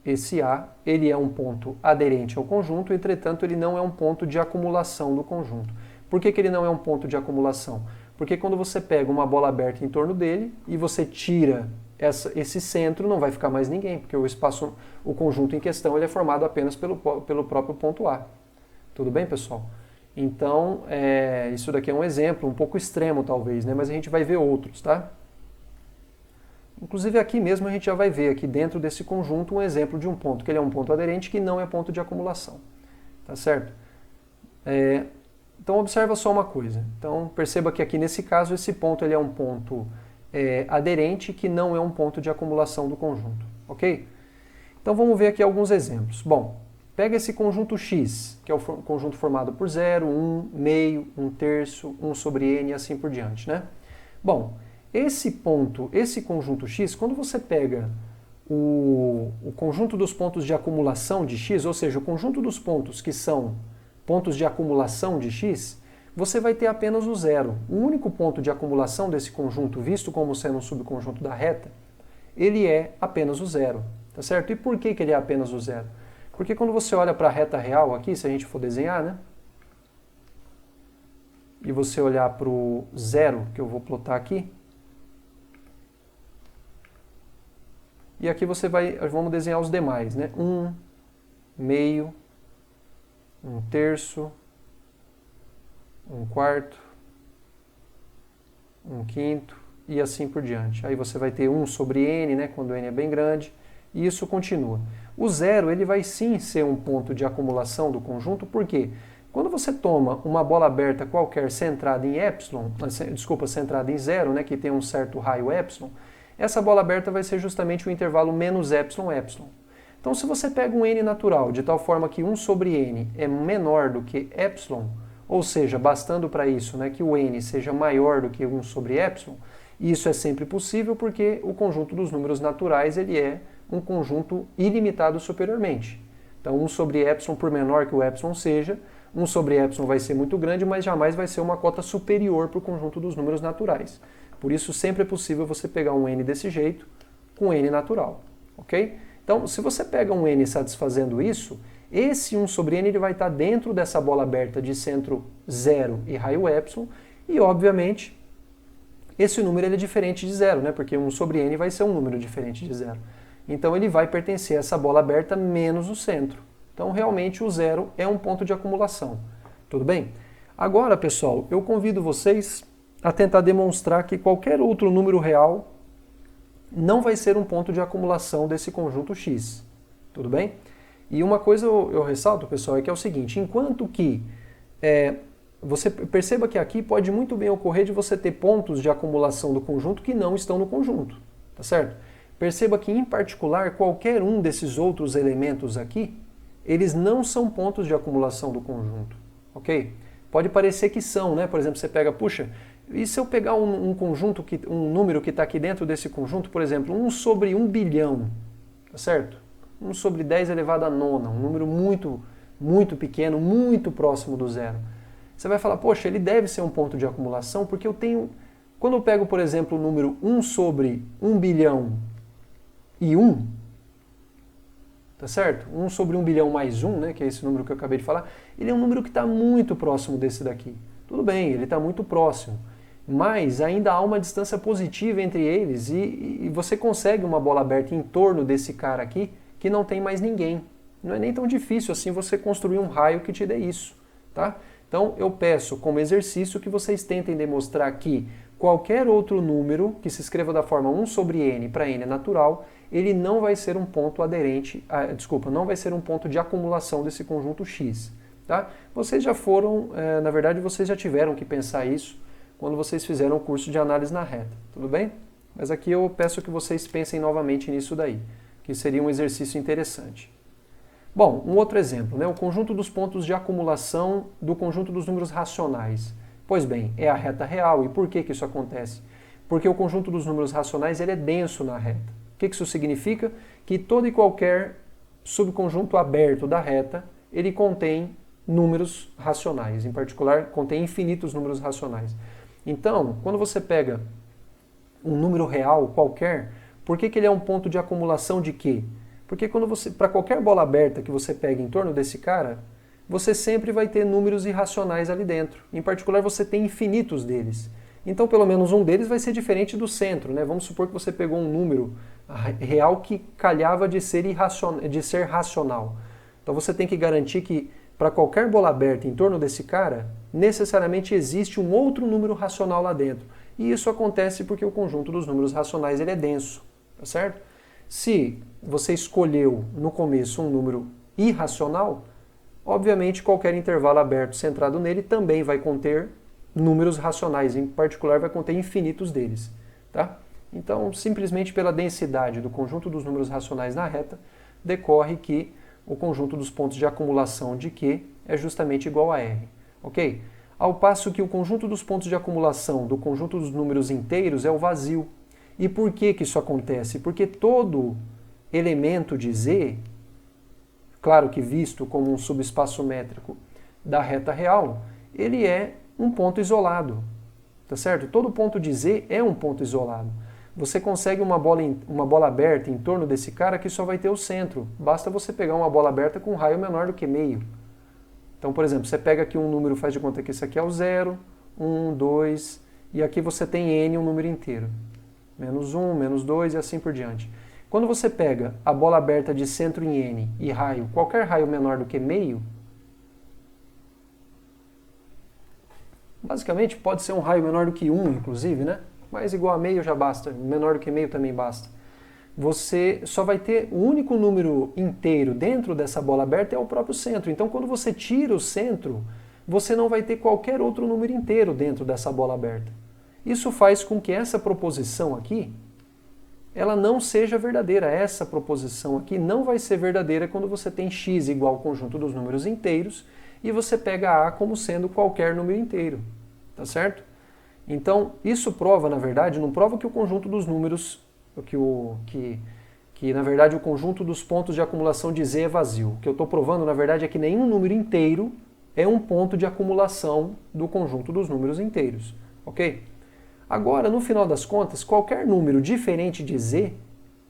Speaker 1: esse A, ele é um ponto aderente ao conjunto, entretanto ele não é um ponto de acumulação do conjunto. Por que ele não é um ponto de acumulação? Porque quando você pega uma bola aberta em torno dele e você tira esse centro, não vai ficar mais ninguém, porque o conjunto em questão ele é formado apenas pelo próprio ponto A. Tudo bem, pessoal? Então, isso daqui é um exemplo, um pouco extremo talvez, né? Mas a gente vai ver outros, tá? Inclusive aqui mesmo a gente já vai ver aqui dentro desse conjunto um exemplo de um ponto, que ele é um ponto aderente que não é ponto de acumulação. Tá certo? Então observa só uma coisa. Então perceba que aqui nesse caso esse ponto ele é um ponto aderente que não é um ponto de acumulação do conjunto. Ok? Então vamos ver aqui alguns exemplos. Bom, pega esse conjunto X, que é o conjunto formado por 0, 1, meio, 1 terço, 1 sobre n e assim por diante, né? Bom, esse conjunto X, quando você pega o conjunto dos pontos de acumulação de X, ou seja, o conjunto dos pontos que são pontos de acumulação de X, você vai ter apenas o zero. O único ponto de acumulação desse conjunto, visto como sendo um subconjunto da reta, ele é apenas o zero, tá certo? E por que ele é apenas o zero? Porque quando você olha para a reta real aqui, se a gente for desenhar, né? E você olhar para o zero, que eu vou plotar aqui, e aqui vamos desenhar os demais, né? 1, meio, 1 terço, 1 quarto, 1 quinto e assim por diante. Aí você vai ter 1 sobre n, né, quando n é bem grande, e isso continua. O zero, ele vai sim ser um ponto de acumulação do conjunto, por quê? Quando você toma uma bola aberta qualquer centrada em centrada em zero, né, que tem um certo raio epsilon, essa bola aberta vai ser justamente o intervalo menos epsilon, epsilon. Então, se você pega um n natural de tal forma que 1 sobre n é menor do que epsilon, ou seja, bastando para isso, né, que o n seja maior do que 1 sobre epsilon, e isso é sempre possível porque o conjunto dos números naturais ele é um conjunto ilimitado superiormente. Então, 1 sobre epsilon, por menor que o epsilon seja, 1 sobre epsilon vai ser muito grande, mas jamais vai ser uma cota superior para o conjunto dos números naturais. Por isso, sempre é possível você pegar um n desse jeito com n natural, ok? Então, se você pega um n satisfazendo isso, esse 1 sobre n ele vai estar dentro dessa bola aberta de centro 0 e raio epsilon, e obviamente esse número ele é diferente de 0, né? Porque 1 sobre n vai ser um número diferente de 0. Então ele vai pertencer a essa bola aberta menos o centro. Então realmente o 0 é um ponto de acumulação. Tudo bem? Agora, pessoal, eu convido vocês a tentar demonstrar que qualquer outro número real não vai ser um ponto de acumulação desse conjunto X. Tudo bem? E uma coisa eu ressalto, pessoal, é que é o seguinte, enquanto que você perceba que aqui pode muito bem ocorrer de você ter pontos de acumulação do conjunto que não estão no conjunto, tá certo? Perceba que, em particular, qualquer um desses outros elementos aqui, eles não são pontos de acumulação do conjunto, ok? Pode parecer que são, né? Por exemplo, você pega, puxa, e se eu pegar um número que está aqui dentro desse conjunto, por exemplo, 1 sobre 1 bilhão, tá certo? 1 sobre 10 elevado a nona, um número muito, muito pequeno, muito próximo do zero. Você vai falar, poxa, ele deve ser um ponto de acumulação, porque eu tenho... Quando eu pego, por exemplo, o número 1 sobre 1 bilhão e 1, tá certo? 1 sobre 1 bilhão mais 1, né, que é esse número que eu acabei de falar, ele é um número que está muito próximo desse daqui. Tudo bem, ele está muito próximo, mas ainda há uma distância positiva entre eles e você consegue uma bola aberta em torno desse cara aqui que não tem mais ninguém. Não é nem tão difícil assim você construir um raio que te dê isso, tá? Então eu peço como exercício que vocês tentem demonstrar que qualquer outro número que se escreva da forma 1 sobre n para n natural, ele não vai ser um ponto aderente, não vai ser um ponto de acumulação desse conjunto X. Tá? Vocês já foram, na verdade vocês já tiveram que pensar isso quando vocês fizeram o curso de análise na reta, tudo bem? Mas aqui eu peço que vocês pensem novamente nisso daí, que seria um exercício interessante. Bom, um outro exemplo, né? O conjunto dos pontos de acumulação do conjunto dos números racionais. Pois bem, é a reta real. E por que isso acontece? Porque o conjunto dos números racionais ele é denso na reta. O que isso significa? Que todo e qualquer subconjunto aberto da reta, ele contém números racionais, em particular contém infinitos números racionais. Então, quando você pega um número real qualquer, por que ele é um ponto de acumulação de quê? Porque para qualquer bola aberta que você pegue em torno desse cara, você sempre vai ter números irracionais ali dentro. Em particular, você tem infinitos deles. Então, pelo menos um deles vai ser diferente do centro, né? Vamos supor que você pegou um número real que calhava de ser racional. Então, você tem que garantir que para qualquer bola aberta em torno desse cara, necessariamente existe um outro número racional lá dentro. E isso acontece porque o conjunto dos números racionais ele é denso. tá certo? Se você escolheu no começo um número irracional, obviamente qualquer intervalo aberto centrado nele também vai conter números racionais, em particular vai conter infinitos deles, tá? Então, simplesmente pela densidade do conjunto dos números racionais na reta, decorre que o conjunto dos pontos de acumulação de Q é justamente igual a R, ok? Ao passo que o conjunto dos pontos de acumulação do conjunto dos números inteiros é o vazio. E por que que isso acontece? Porque todo elemento de Z, claro que visto como um subespaço métrico da reta real, ele é um ponto isolado, tá certo? Todo ponto de Z é um ponto isolado. Você consegue uma bola aberta em torno desse cara que só vai ter o centro. Basta você pegar uma bola aberta com um raio menor do que meio. Então, por exemplo, você pega aqui um número, faz de conta que esse aqui é o 0, 1, 2, e aqui você tem n, um número inteiro. Menos 1, menos 2 e assim por diante. Quando você pega a bola aberta de centro em n e raio, qualquer raio menor do que meio, basicamente pode ser um raio menor do que 1, inclusive, né? Mas igual a meio já basta, menor do que meio também basta. Você só vai ter o único número inteiro dentro dessa bola aberta é o próprio centro. Então, quando você tira o centro, você não vai ter qualquer outro número inteiro dentro dessa bola aberta. Isso faz com que essa proposição aqui, ela não seja verdadeira. Essa proposição aqui não vai ser verdadeira quando você tem x igual ao conjunto dos números inteiros e você pega a como sendo qualquer número inteiro, tá certo? Então, isso prova, na verdade, não prova que o conjunto dos números, que na verdade o conjunto dos pontos de acumulação de Z é vazio. O que eu estou provando, na verdade, é que nenhum número inteiro é um ponto de acumulação do conjunto dos números inteiros, ok? Agora, no final das contas, qualquer número diferente de Z,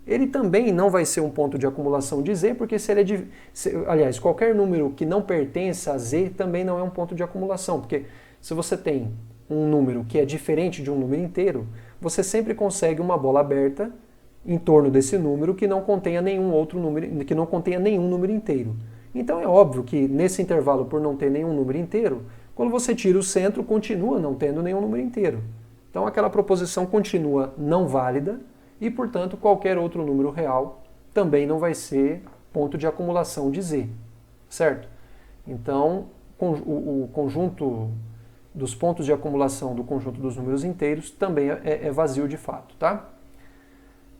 Speaker 1: ele também não vai ser um ponto de acumulação de Z, porque se ele é aliás, qualquer número que não pertença a Z também não é um ponto de acumulação, porque se você tem um número que é diferente de um número inteiro, você sempre consegue uma bola aberta em torno desse número que não contenha nenhum outro número, que não contenha nenhum número inteiro. Então é óbvio que nesse intervalo, por não ter nenhum número inteiro, quando você tira o centro, continua não tendo nenhum número inteiro. Então aquela proposição continua não válida e, portanto, qualquer outro número real também não vai ser ponto de acumulação de Z, certo? Então, o conjunto dos pontos de acumulação do conjunto dos números inteiros também é vazio de fato, tá?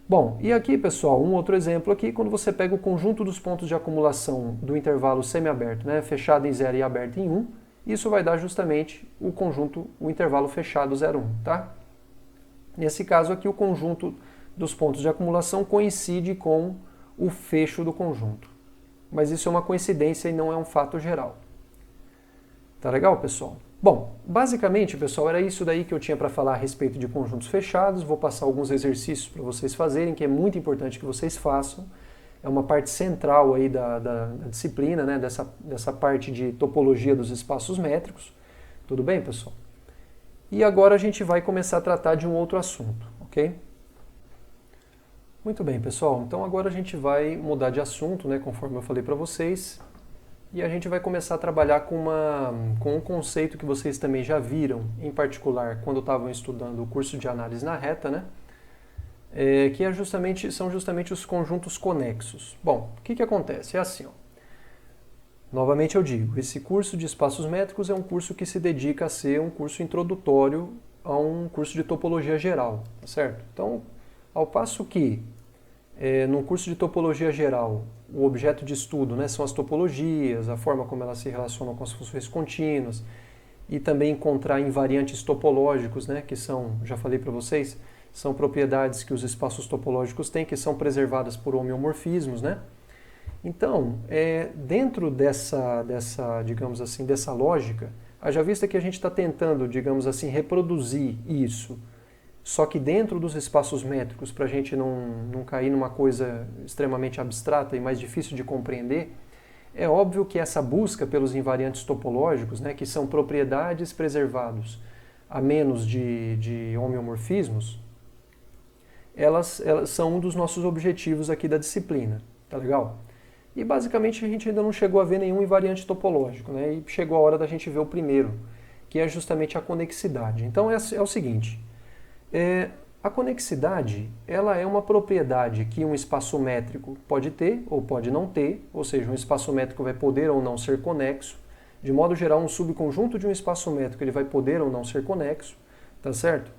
Speaker 1: Bom, e aqui, pessoal, um outro exemplo aqui, quando você pega o conjunto dos pontos de acumulação do intervalo semiaberto, né, fechado em 0 e aberto em 1, isso vai dar justamente o conjunto, o intervalo fechado 0, 1, tá? Nesse caso aqui, o conjunto dos pontos de acumulação coincide com o fecho do conjunto. Mas isso é uma coincidência e não é um fato geral. Tá legal, pessoal? Bom, basicamente, pessoal, era isso daí que eu tinha para falar a respeito de conjuntos fechados. Vou passar alguns exercícios para vocês fazerem, que é muito importante que vocês façam. É uma parte central aí da disciplina, né? dessa parte de topologia dos espaços métricos. Tudo bem, pessoal? E agora a gente vai começar a tratar de um outro assunto, ok? Muito bem, pessoal. Então agora a gente vai mudar de assunto, né? Conforme eu falei para vocês. E a gente vai começar a trabalhar com um conceito que vocês também já viram, em particular quando estavam estudando o curso de análise na reta, né? Que são justamente os conjuntos conexos. Bom, o que acontece? É assim, ó. Novamente eu digo, esse curso de espaços métricos é um curso que se dedica a ser um curso introdutório a um curso de topologia geral, tá certo? Então, ao passo que num curso de topologia geral, o objeto de estudo, né, são as topologias, a forma como elas se relacionam com as funções contínuas, e também encontrar invariantes topológicos, né, que são, já falei para vocês, são propriedades que os espaços topológicos têm, que são preservadas por homeomorfismos, né? Então, dentro dessa, digamos assim, dessa lógica, haja vista que a gente está tentando, digamos assim, reproduzir isso, só que dentro dos espaços métricos, para a gente não cair numa coisa extremamente abstrata e mais difícil de compreender, é óbvio que essa busca pelos invariantes topológicos, né, que são propriedades preservadas a menos de homeomorfismos, elas são um dos nossos objetivos aqui da disciplina, tá legal? E basicamente a gente ainda não chegou a ver nenhum invariante topológico, né? E chegou a hora da gente ver o primeiro, que é justamente a conexidade. Então é o seguinte, A conexidade, ela é uma propriedade que um espaço métrico pode ter ou pode não ter, ou seja, um espaço métrico vai poder ou não ser conexo. De modo geral, um subconjunto de um espaço métrico ele vai poder ou não ser conexo, tá certo?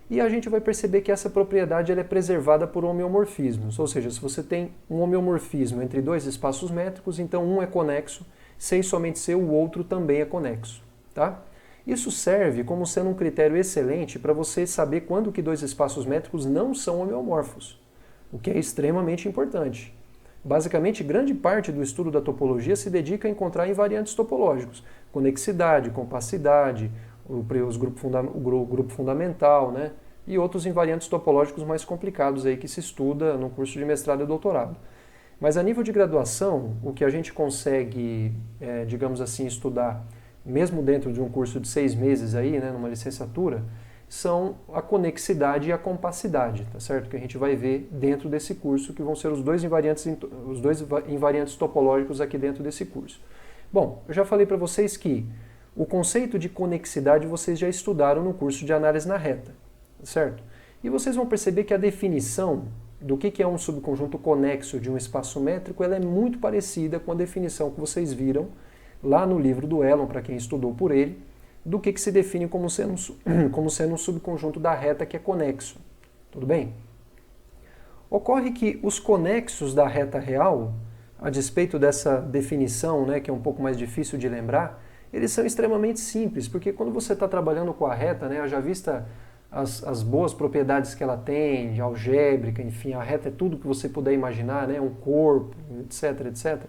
Speaker 1: E a gente vai perceber que essa propriedade ela é preservada por homeomorfismos, ou seja, se você tem um homeomorfismo entre dois espaços métricos, então um é conexo, se e somente se o outro também é conexo, tá? Isso serve como sendo um critério excelente para você saber quando que dois espaços métricos não são homeomorfos, o que é extremamente importante. Basicamente, grande parte do estudo da topologia se dedica a encontrar invariantes topológicos, conexidade, compacidade, o grupo fundamental, né? E outros invariantes topológicos mais complicados aí que se estuda no curso de mestrado e doutorado. Mas a nível de graduação, o que a gente consegue, digamos assim, estudar, mesmo dentro de um curso de 6 meses aí, né, numa licenciatura, são a conexidade e a compacidade, tá certo? Que a gente vai ver dentro desse curso, que vão ser os dois invariantes topológicos aqui dentro desse curso. Bom, eu já falei para vocês que o conceito de conexidade vocês já estudaram no curso de análise na reta, certo? E vocês vão perceber que a definição do que é um subconjunto conexo de um espaço métrico, ela é muito parecida com a definição que vocês viram lá no livro do Elon, para quem estudou por ele, do que se define como sendo um subconjunto da reta que é conexo. Tudo bem? Ocorre que os conexos da reta real, a despeito dessa definição, né, que é um pouco mais difícil de lembrar, eles são extremamente simples, porque quando você está trabalhando com a reta, né, já vista as boas propriedades que ela tem, algébrica, enfim, a reta é tudo que você puder imaginar, né, um corpo, etc, etc.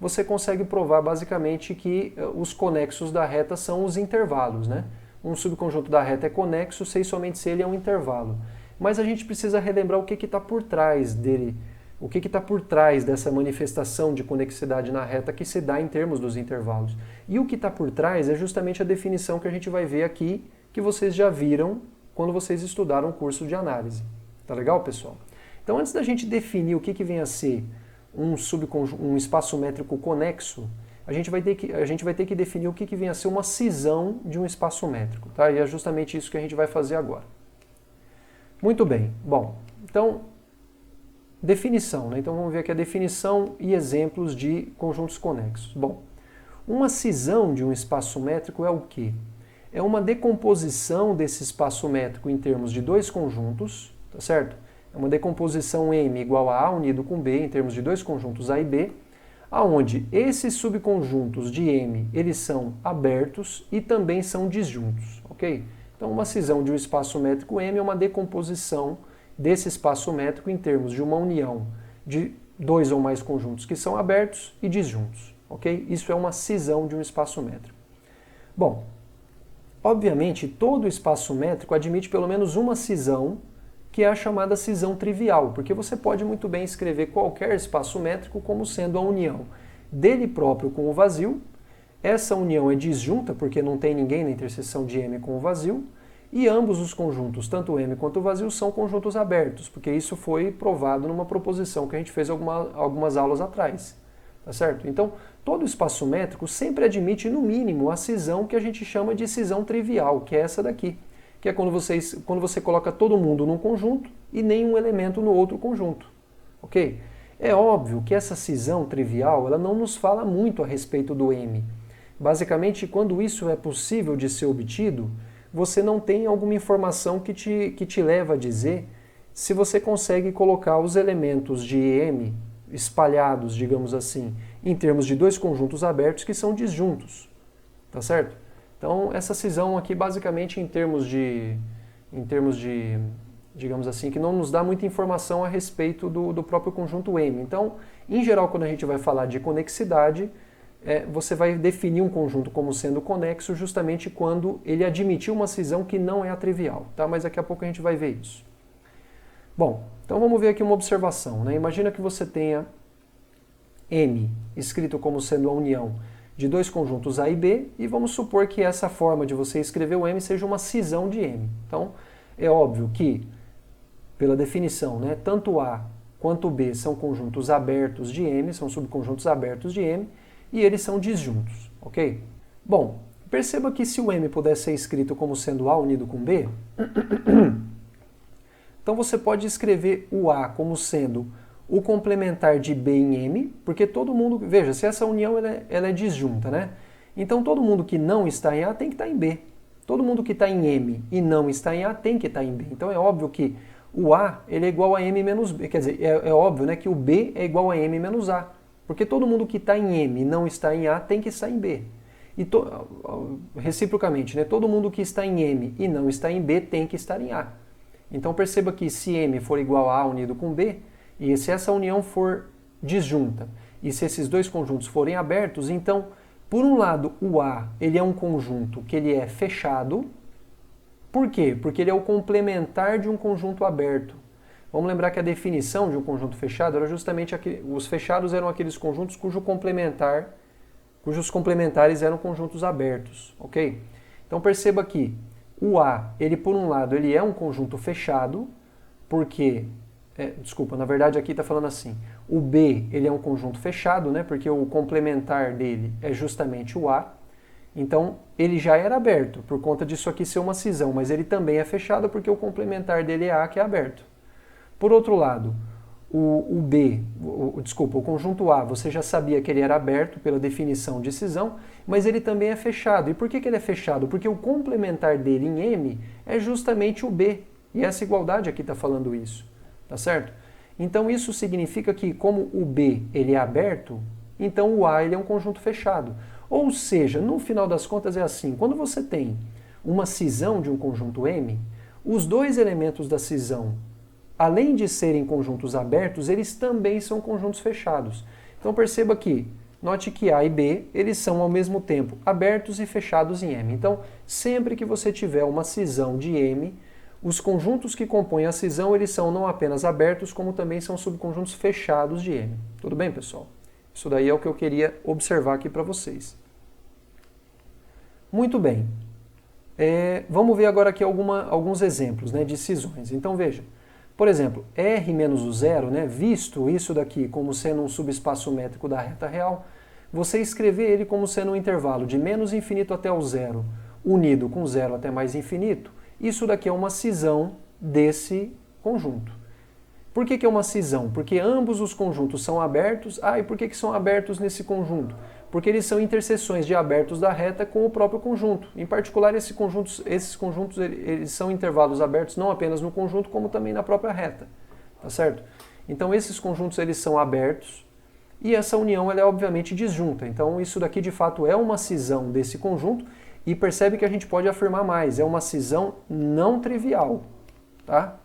Speaker 1: Você consegue provar basicamente que os conexos da reta são os intervalos, né? Um subconjunto da reta é conexo se e somente se ele é um intervalo. Mas a gente precisa relembrar o que está por trás dele, o que está por trás dessa manifestação de conexidade na reta que se dá em termos dos intervalos. E o que está por trás é justamente a definição que a gente vai ver aqui, que vocês já viram quando vocês estudaram o curso de análise. Tá legal, pessoal? Então, antes da gente definir o que vem a ser um espaço métrico conexo, a gente vai ter que definir o que vem a ser uma cisão de um espaço métrico, tá? E é justamente isso que a gente vai fazer agora. Muito bem. Bom, então, definição, né? Então vamos ver aqui a definição e exemplos de conjuntos conexos. Bom, uma cisão de um espaço métrico é o quê? É uma decomposição desse espaço métrico em termos de dois conjuntos, tá certo? É uma decomposição M igual a A unido com B em termos de dois conjuntos A e B, aonde esses subconjuntos de M, eles são abertos e também são disjuntos, ok? Então uma cisão de um espaço métrico M é uma decomposição desse espaço métrico em termos de uma união de dois ou mais conjuntos que são abertos e disjuntos, ok? Isso é uma cisão de um espaço métrico. Bom, obviamente todo espaço métrico admite pelo menos uma cisão, que é a chamada cisão trivial, porque você pode muito bem escrever qualquer espaço métrico como sendo a união dele próprio com o vazio. Essa união é disjunta porque não tem ninguém na interseção de M com o vazio, e ambos os conjuntos, tanto o M quanto o vazio, são conjuntos abertos, porque isso foi provado numa proposição que a gente fez algumas aulas atrás, tá certo? Então, todo espaço métrico sempre admite, no mínimo, a cisão que a gente chama de cisão trivial, que é essa daqui, que é quando você coloca todo mundo num conjunto e nenhum elemento no outro conjunto, ok? É óbvio que essa cisão trivial ela não nos fala muito a respeito do M. Basicamente, quando isso é possível de ser obtido, você não tem alguma informação que te leva a dizer se você consegue colocar os elementos de M espalhados, digamos assim, em termos de dois conjuntos abertos que são disjuntos, tá certo? Então, essa cisão aqui, basicamente, em termos de, digamos assim, que não nos dá muita informação a respeito do próprio conjunto M. Então, em geral, quando a gente vai falar de conexidade, você vai definir um conjunto como sendo conexo justamente quando ele admitir uma cisão que não é a trivial, tá? Mas daqui a pouco a gente vai ver isso. Bom, então vamos ver aqui uma observação, né? Imagina que você tenha M escrito como sendo a união de dois conjuntos A e B, e vamos supor que essa forma de você escrever o M seja uma cisão de M. Então, é óbvio que, pela definição, né, tanto A quanto B são conjuntos abertos de M, são subconjuntos abertos de M, e eles são disjuntos, ok? Bom, perceba que se o M pudesse ser escrito como sendo A unido com B, Então você pode escrever o A como sendo o complementar de B em M, porque todo mundo, veja, se essa união ela é disjunta, né? Então todo mundo que não está em A tem que estar em B. Todo mundo que está em M e não está em A tem que estar em B. Então é óbvio que o A ele é igual a M menos B, quer dizer, é óbvio, né, que o B é igual a M menos A, porque todo mundo que está em M e não está em A tem que estar em B. E reciprocamente, né, todo mundo que está em M e não está em B tem que estar em A. Então perceba que se M for igual a A unido com B, e se essa união for disjunta, e se esses dois conjuntos forem abertos, então, por um lado, o A ele é um conjunto que ele é fechado. Por quê? Porque ele é o complementar de um conjunto aberto. Vamos lembrar que a definição de um conjunto fechado era justamente os fechados eram aqueles conjuntos cujos complementares eram conjuntos abertos, ok? Então perceba que o A, ele por um lado, ele é um conjunto fechado, porque, na verdade aqui está falando assim, o B, ele é um conjunto fechado, né? Porque o complementar dele é justamente o A. Então, ele já era aberto, por conta disso aqui ser uma cisão, mas ele também é fechado porque o complementar dele é A, que é aberto. Por outro lado, o conjunto A, você já sabia que ele era aberto pela definição de cisão, mas ele também é fechado. E por que ele é fechado? Porque o complementar dele em M é justamente o B. E essa igualdade aqui está falando isso, tá certo? Então isso significa que, como o B ele é aberto, então o A ele é um conjunto fechado. Ou seja, no final das contas é assim, quando você tem uma cisão de um conjunto M, os dois elementos da cisão, além de serem conjuntos abertos, eles também são conjuntos fechados. Então perceba que, note que A e B, eles são ao mesmo tempo abertos e fechados em M. Então, sempre que você tiver uma cisão de M, os conjuntos que compõem a cisão, eles são não apenas abertos, como também são subconjuntos fechados de M. Tudo bem, pessoal? Isso daí é o que eu queria observar aqui para vocês. Muito bem. Vamos ver agora aqui alguns exemplos, né, de cisões. Então veja, por exemplo, R menos o zero, né, visto isso daqui como sendo um subespaço métrico da reta real, você escrever ele como sendo um intervalo de menos infinito até o zero, unido com zero até mais infinito, isso daqui é uma cisão desse conjunto. Por que é uma cisão? Porque ambos os conjuntos são abertos. E por que são abertos nesse conjunto? Porque eles são interseções de abertos da reta com o próprio conjunto. Em particular, esses conjuntos eles são intervalos abertos não apenas no conjunto, como também na própria reta. Tá certo? Então, esses conjuntos eles são abertos e essa união ela é obviamente disjunta. Então, isso daqui de fato é uma cisão desse conjunto e percebe que a gente pode afirmar mais. É uma cisão não trivial. Tá?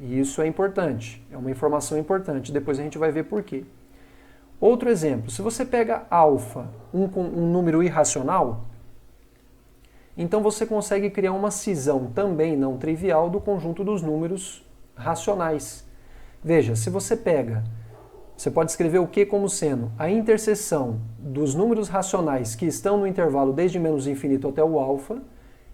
Speaker 1: E isso é importante, é uma informação importante, depois a gente vai ver por quê. Outro exemplo, se você pega alfa, um número irracional, então você consegue criar uma cisão também não trivial do conjunto dos números racionais. Veja, se você pode escrever o que como sendo a interseção dos números racionais que estão no intervalo desde menos infinito até o alfa,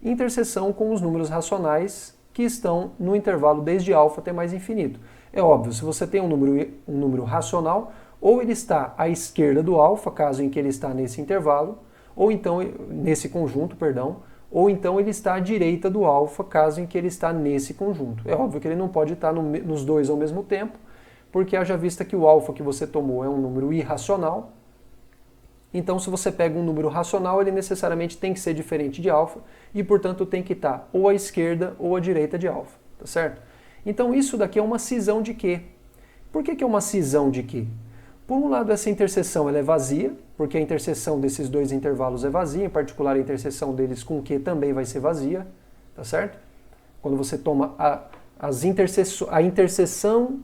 Speaker 1: interseção com os números racionais que estão no intervalo desde alfa até mais infinito. É óbvio, se você tem um número racional, ou ele está à esquerda do alfa, caso em que ele está nesse intervalo, ou então nesse conjunto, perdão, ou então ele está à direita do alfa, caso em que ele está nesse conjunto. É óbvio que ele não pode estar nos dois ao mesmo tempo, porque haja vista que o alfa que você tomou é um número irracional. Então, se você pega um número racional, ele necessariamente tem que ser diferente de alfa e, portanto, tem que estar ou à esquerda ou à direita de alfa, tá certo? Então, isso daqui é uma cisão de quê? Por que é uma cisão de quê? Por um lado, essa interseção ela é vazia, porque a interseção desses dois intervalos é vazia, em particular a interseção deles com Q também vai ser vazia, tá certo? Quando você toma a interseção,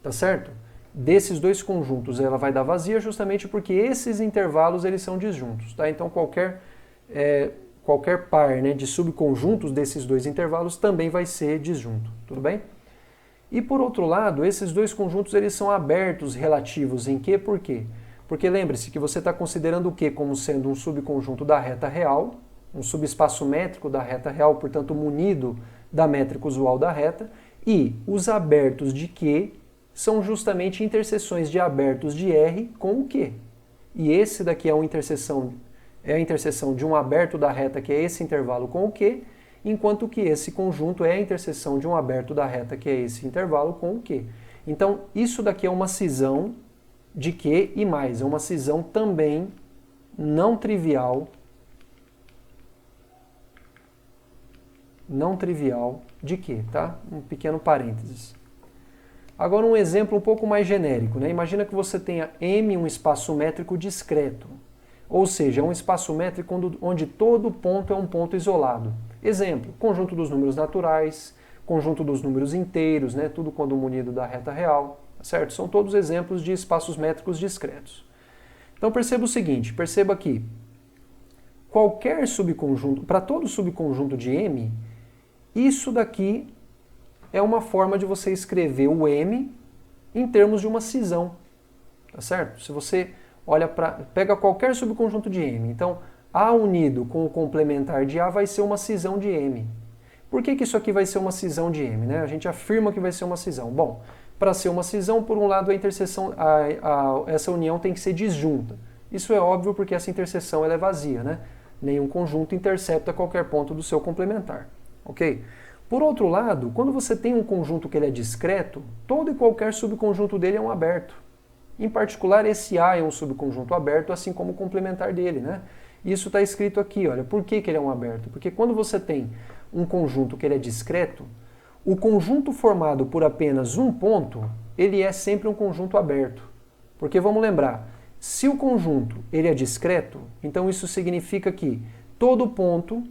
Speaker 1: tá certo? Desses dois conjuntos ela vai dar vazia justamente porque esses intervalos eles são disjuntos, tá? Então qualquer par, né, de subconjuntos desses dois intervalos também vai ser disjunto, tudo bem? E por outro lado, esses dois conjuntos eles são abertos relativos em Q, por quê? Porque lembre-se que você está considerando o Q como sendo um subconjunto da reta real, um subespaço métrico da reta real, portanto munido da métrica usual da reta, e os abertos de Q são justamente interseções de abertos de R com o Q. E esse daqui é a interseção de um aberto da reta, que é esse intervalo com o Q, enquanto que esse conjunto é a interseção de um aberto da reta, que é esse intervalo, com o Q. Então, isso daqui é uma cisão de Q e mais, é uma cisão também não trivial de Q, tá? Um pequeno parênteses. Agora um exemplo um pouco mais genérico, né? Imagina que você tenha M, um espaço métrico discreto, ou seja, é um espaço métrico onde todo ponto é um ponto isolado. Exemplo, conjunto dos números naturais, conjunto dos números inteiros, né? Tudo quando munido da reta real, certo? São todos exemplos de espaços métricos discretos. Então perceba o seguinte, perceba que qualquer subconjunto, para todo subconjunto de M, isso daqui é uma forma de você escrever o M em termos de uma cisão, tá certo? Se você pega qualquer subconjunto de M, então A unido com o complementar de A vai ser uma cisão de M. Por que isso aqui vai ser uma cisão de M, né? A gente afirma que vai ser uma cisão. Bom, para ser uma cisão, por um lado a interseção, essa união tem que ser disjunta. Isso é óbvio porque essa interseção ela é vazia, né? Nenhum conjunto intercepta qualquer ponto do seu complementar, ok? Por outro lado, quando você tem um conjunto que ele é discreto, todo e qualquer subconjunto dele é um aberto. Em particular, esse A é um subconjunto aberto, assim como o complementar dele, né? Isso está escrito aqui, olha, por que ele é um aberto? Porque quando você tem um conjunto que ele é discreto, o conjunto formado por apenas um ponto, ele é sempre um conjunto aberto. Porque vamos lembrar, se o conjunto ele é discreto, então isso significa que todo ponto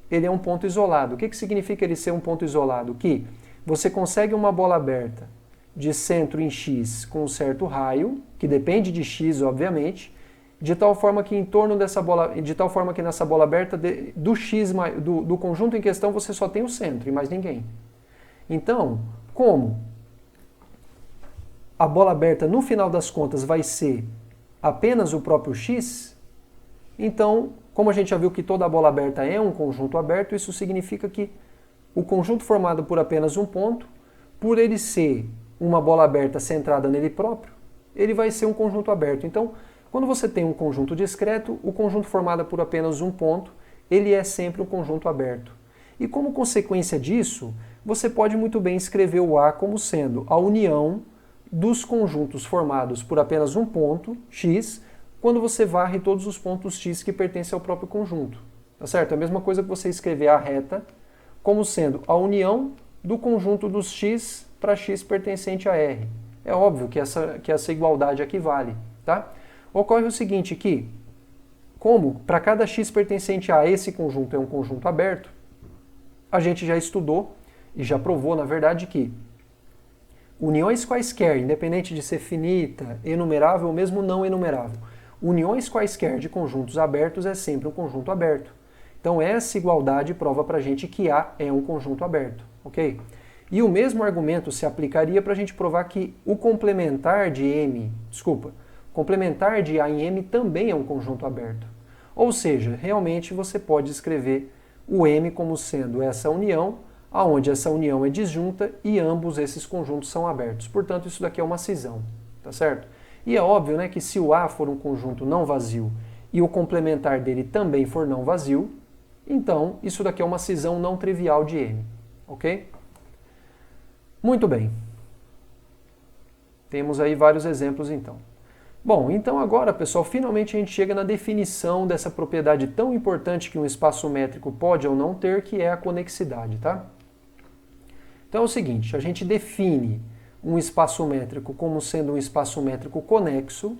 Speaker 1: ele é um ponto isolado. O que significa ele ser um ponto isolado? Que você consegue uma bola aberta de centro em X com um certo raio, que depende de X, obviamente, de tal forma que em torno dessa bola, de tal forma que nessa bola aberta do X do conjunto em questão você só tem o centro e mais ninguém. Então, como a bola aberta no final das contas vai ser apenas o próprio X, então, como a gente já viu que toda bola aberta é um conjunto aberto, isso significa que o conjunto formado por apenas um ponto, por ele ser uma bola aberta centrada nele próprio, ele vai ser um conjunto aberto. Então, quando você tem um conjunto discreto, o conjunto formado por apenas um ponto, ele é sempre um conjunto aberto. E como consequência disso, você pode muito bem escrever o A como sendo a união dos conjuntos formados por apenas um ponto, X, quando você varre todos os pontos X que pertencem ao próprio conjunto. Tá certo? É a mesma coisa que você escrever a reta como sendo a união do conjunto dos X para X pertencente a R. É óbvio que essa igualdade aqui vale, tá? Ocorre o seguinte que, como para cada X pertencente a esse conjunto é um conjunto aberto, a gente já estudou e já provou, na verdade, que uniões quaisquer, independente de ser finita, enumerável ou mesmo não enumerável, uniões quaisquer de conjuntos abertos é sempre um conjunto aberto. Então essa igualdade prova pra gente que A é um conjunto aberto, ok? E o mesmo argumento se aplicaria para a gente provar que o complementar de A em M também é um conjunto aberto. Ou seja, realmente você pode escrever o M como sendo essa união, aonde essa união é disjunta e ambos esses conjuntos são abertos. Portanto, isso daqui é uma cisão, tá certo? E é óbvio, né, que se o A for um conjunto não vazio e o complementar dele também for não vazio, então isso daqui é uma cisão não trivial de M, ok? Muito bem. Temos aí vários exemplos então. Bom, então agora, pessoal, finalmente a gente chega na definição dessa propriedade tão importante que um espaço métrico pode ou não ter, que é a conexidade, tá? Então é o seguinte, a gente define um espaço métrico como sendo um espaço métrico conexo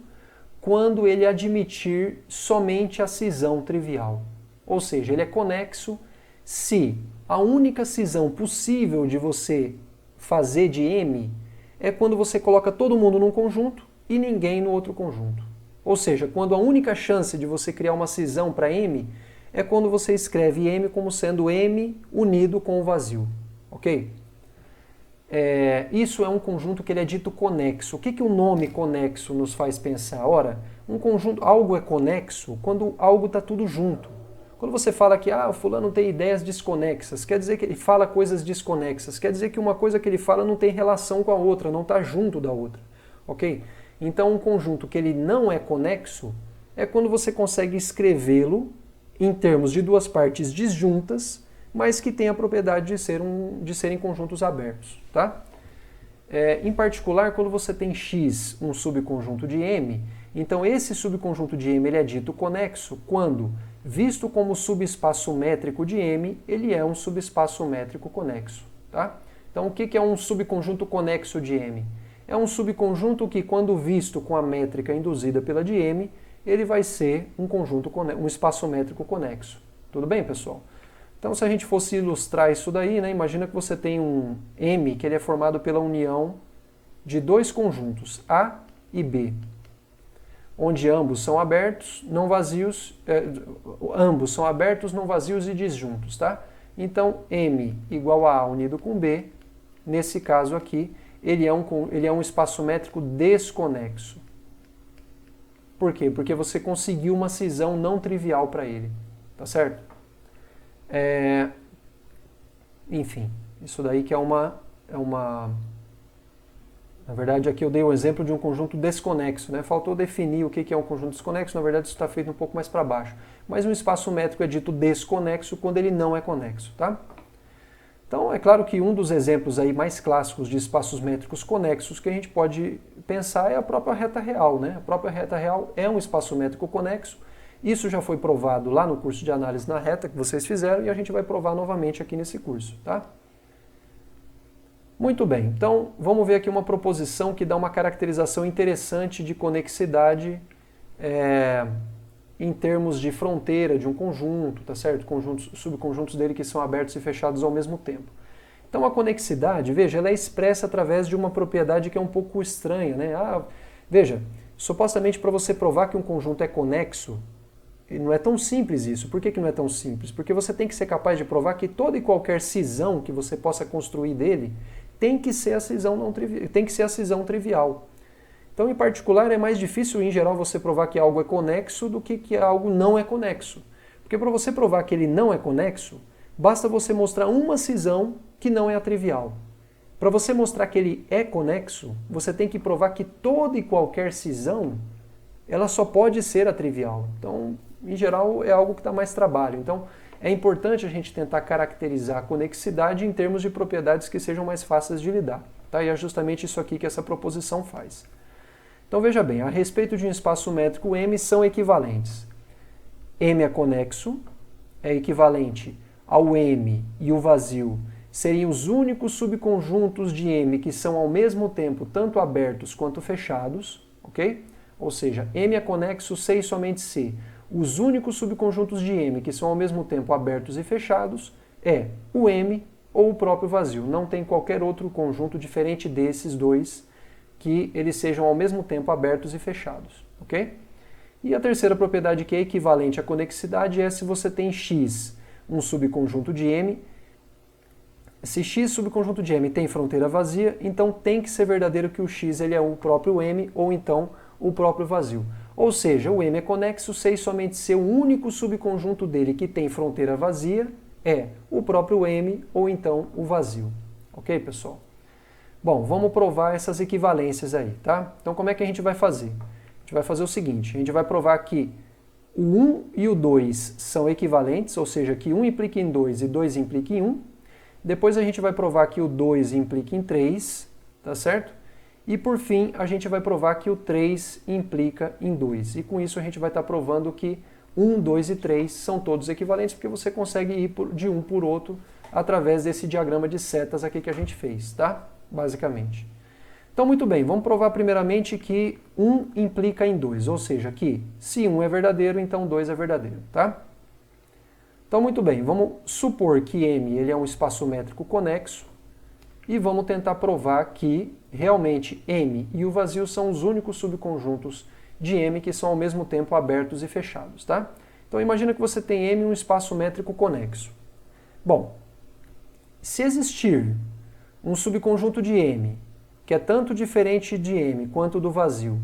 Speaker 1: quando ele admitir somente a cisão trivial. Ou seja, ele é conexo se a única cisão possível de você fazer de M é quando você coloca todo mundo num conjunto e ninguém no outro conjunto. Ou seja, quando a única chance de você criar uma cisão para M é quando você escreve M como sendo M unido com o vazio. Ok? Isso é um conjunto que ele é dito conexo. O que o nome conexo nos faz pensar? Ora, um conjunto, algo é conexo quando algo está tudo junto. Quando você fala que o fulano tem ideias desconexas, quer dizer que ele fala coisas desconexas, quer dizer que uma coisa que ele fala não tem relação com a outra, não está junto da outra. Ok? Então um conjunto que ele não é conexo é quando você consegue escrevê-lo em termos de duas partes disjuntas, mas que tem a propriedade de serem conjuntos abertos, tá? Em particular, quando você tem X, um subconjunto de M, então esse subconjunto de M ele é dito conexo quando, visto como subespaço métrico de M, ele é um subespaço métrico conexo, tá? Então o que é um subconjunto conexo de M? É um subconjunto que, quando visto com a métrica induzida pela de M, ele vai ser um espaço métrico conexo. Tudo bem, pessoal? Então, se a gente fosse ilustrar isso daí, né, imagina que você tem um M que ele é formado pela união de dois conjuntos, A e B, onde ambos são abertos, não vazios, ambos são abertos, não vazios e disjuntos, tá? Então, M igual a A unido com B, nesse caso aqui, ele é um espaço métrico desconexo. Por quê? Porque você conseguiu uma cisão não trivial para ele, tá certo? Enfim, isso daí que é uma... Na verdade, aqui eu dei o exemplo de um conjunto desconexo, né? Faltou definir o que é um conjunto desconexo, na verdade isso está feito um pouco mais para baixo. Mas um espaço métrico é dito desconexo quando ele não é conexo, tá? Então, é claro que um dos exemplos aí mais clássicos de espaços métricos conexos que a gente pode pensar é a própria reta real, né? A própria reta real é um espaço métrico conexo. Isso já foi provado lá no curso de análise na reta que vocês fizeram e a gente vai provar novamente aqui nesse curso, tá? Muito bem, então vamos ver aqui uma proposição que dá uma caracterização interessante de conexidade em termos de fronteira de um conjunto, tá certo? Subconjuntos dele que são abertos e fechados ao mesmo tempo. Então a conexidade, veja, ela é expressa através de uma propriedade que é um pouco estranha, né? Veja, supostamente para você provar que um conjunto é conexo, não é tão simples isso. Por que não é tão simples? Porque você tem que ser capaz de provar que toda e qualquer cisão que você possa construir dele tem que ser a cisão trivial. Então, em particular, é mais difícil, em geral, você provar que algo é conexo do que algo não é conexo. Porque para você provar que ele não é conexo, basta você mostrar uma cisão que não é a trivial. Para você mostrar que ele é conexo, você tem que provar que toda e qualquer cisão, ela só pode ser a trivial. Então, em geral, é algo que dá mais trabalho. Então, é importante a gente tentar caracterizar a conexidade em termos de propriedades que sejam mais fáceis de lidar. Tá? E é justamente isso aqui que essa proposição faz. Então, veja bem, a respeito de um espaço métrico M são equivalentes. M é conexo, é equivalente ao M e o vazio seriam os únicos subconjuntos de M que são ao mesmo tempo tanto abertos quanto fechados, ok? Ou seja, M é conexo C e somente C. Os únicos subconjuntos de M que são ao mesmo tempo abertos e fechados é o M ou o próprio vazio. Não tem qualquer outro conjunto diferente desses dois que eles sejam ao mesmo tempo abertos e fechados, ok? E a terceira propriedade que é equivalente à conexidade é se você tem X, um subconjunto de M. Se X subconjunto de M tem fronteira vazia, então tem que ser verdadeiro que o X ele é o próprio M ou então o próprio vazio. Ou seja, o M é conexo, C e somente C, o único subconjunto dele que tem fronteira vazia é o próprio M ou então o vazio. Ok, pessoal? Bom, vamos provar essas equivalências aí, tá? Então como é que a gente vai fazer? A gente vai fazer o seguinte, a gente vai provar que o 1 e o 2 são equivalentes, ou seja, que 1 implica em 2 e 2 implica em 1. Depois a gente vai provar que o 2 implica em 3, tá certo? E por fim, a gente vai provar que o 3 implica em 2. E com isso a gente vai estar provando que 1, 2 e 3 são todos equivalentes, porque você consegue ir de um por outro através desse diagrama de setas aqui que a gente fez, tá? Basicamente. Então, muito bem, vamos provar primeiramente que 1 implica em 2, ou seja, que se 1 é verdadeiro, então 2 é verdadeiro, tá? Então, muito bem, vamos supor que M ele é um espaço métrico conexo e vamos tentar provar que realmente M e o vazio são os únicos subconjuntos de M que são ao mesmo tempo abertos e fechados, tá? Então, imagina que você tem M um espaço métrico conexo. Bom, se existir um subconjunto de M que é tanto diferente de M quanto do vazio,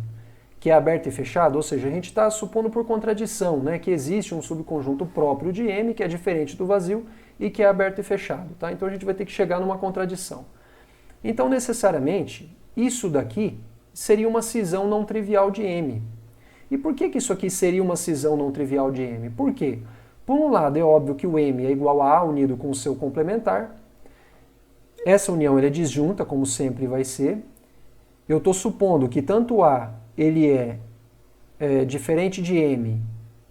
Speaker 1: que é aberto e fechado, ou seja, a gente está supondo por contradição, né, que existe um subconjunto próprio de M que é diferente do vazio e que é aberto e fechado. Tá? Então a gente vai ter que chegar numa contradição. Então, necessariamente, isso daqui seria uma cisão não trivial de M. E por que isso aqui seria uma cisão não trivial de M? Por quê? Por um lado, é óbvio que o M é igual a A unido com o seu complementar. Essa união é disjunta, como sempre vai ser. Eu estou supondo que tanto A ele é diferente de M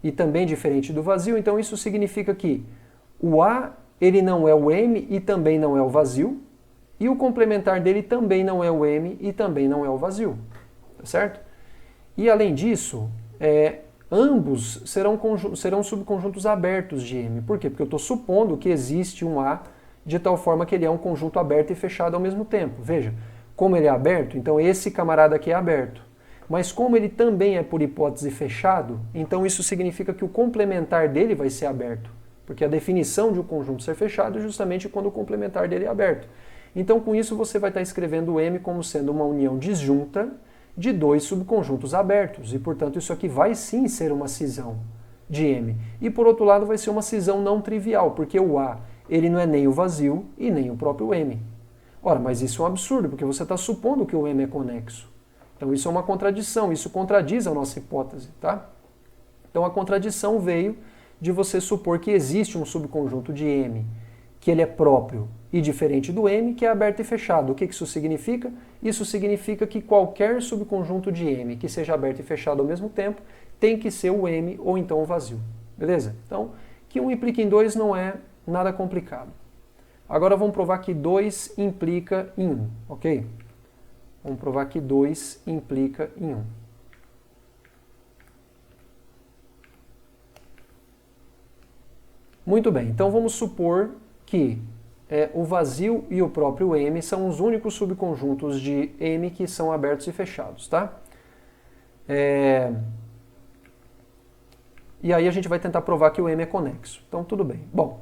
Speaker 1: e também diferente do vazio, então isso significa que o A ele não é o M e também não é o vazio, e o complementar dele também não é o M e também não é o vazio, tá certo? E além disso, ambos serão subconjuntos abertos de M. Por quê? Porque eu estou supondo que existe um A de tal forma que ele é um conjunto aberto e fechado ao mesmo tempo. Veja, como ele é aberto, então esse camarada aqui é aberto. Mas como ele também é por hipótese fechado, então isso significa que o complementar dele vai ser aberto. Porque a definição de um conjunto ser fechado é justamente quando o complementar dele é aberto. Então com isso você vai estar escrevendo o M como sendo uma união disjunta de dois subconjuntos abertos. E portanto isso aqui vai sim ser uma cisão de M. E por outro lado vai ser uma cisão não trivial, porque o A ele não é nem o vazio e nem o próprio M. Ora, mas isso é um absurdo, porque você está supondo que o M é conexo. Então isso é uma contradição, isso contradiz a nossa hipótese, tá? Então a contradição veio de você supor que existe um subconjunto de M, que ele é próprio e diferente do M, que é aberto e fechado. O que isso significa? Isso significa que qualquer subconjunto de M que seja aberto e fechado ao mesmo tempo tem que ser o M ou então o vazio. Beleza? Então, que 1 implica em 2 não é nada complicado. Agora vamos provar que 2 implica em 1, ok? Vamos provar que 2 implica em 1. Muito bem, então vamos supor que o vazio e o próprio M são os únicos subconjuntos de M que são abertos e fechados, tá? E aí a gente vai tentar provar que o M é conexo. Então tudo bem. Bom,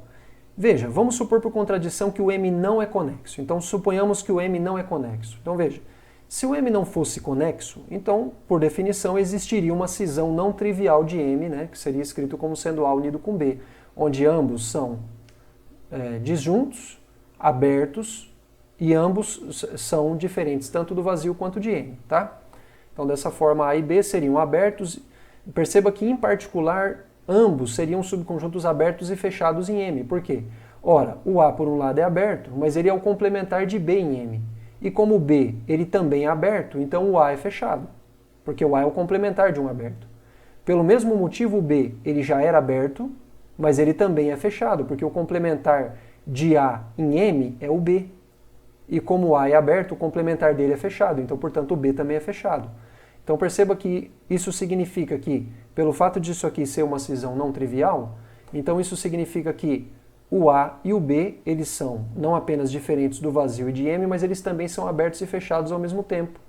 Speaker 1: veja, vamos supor por contradição que o M não é conexo. Então suponhamos que o M não é conexo. Então veja, se o M não fosse conexo, então, por definição, existiria uma cisão não trivial de M, né, que seria escrito como sendo A unido com B, onde ambos são disjuntos, abertos, e ambos são diferentes tanto do vazio quanto de M, tá? Então dessa forma A e B seriam abertos. Perceba que em particular ambos seriam subconjuntos abertos e fechados em M. Por quê? Ora, o A por um lado é aberto, mas ele é o complementar de B em M. E como o B ele também é aberto, então o A é fechado, porque o A é o complementar de um aberto. Pelo mesmo motivo o B ele já era aberto, mas ele também é fechado, porque o complementar de A em M é o B. E como o A é aberto, o complementar dele é fechado, então, portanto, o B também é fechado. Então perceba que isso significa que, pelo fato disso aqui ser uma cisão não trivial, então isso significa que o A e o B, eles são não apenas diferentes do vazio e de M, mas eles também são abertos e fechados ao mesmo tempo.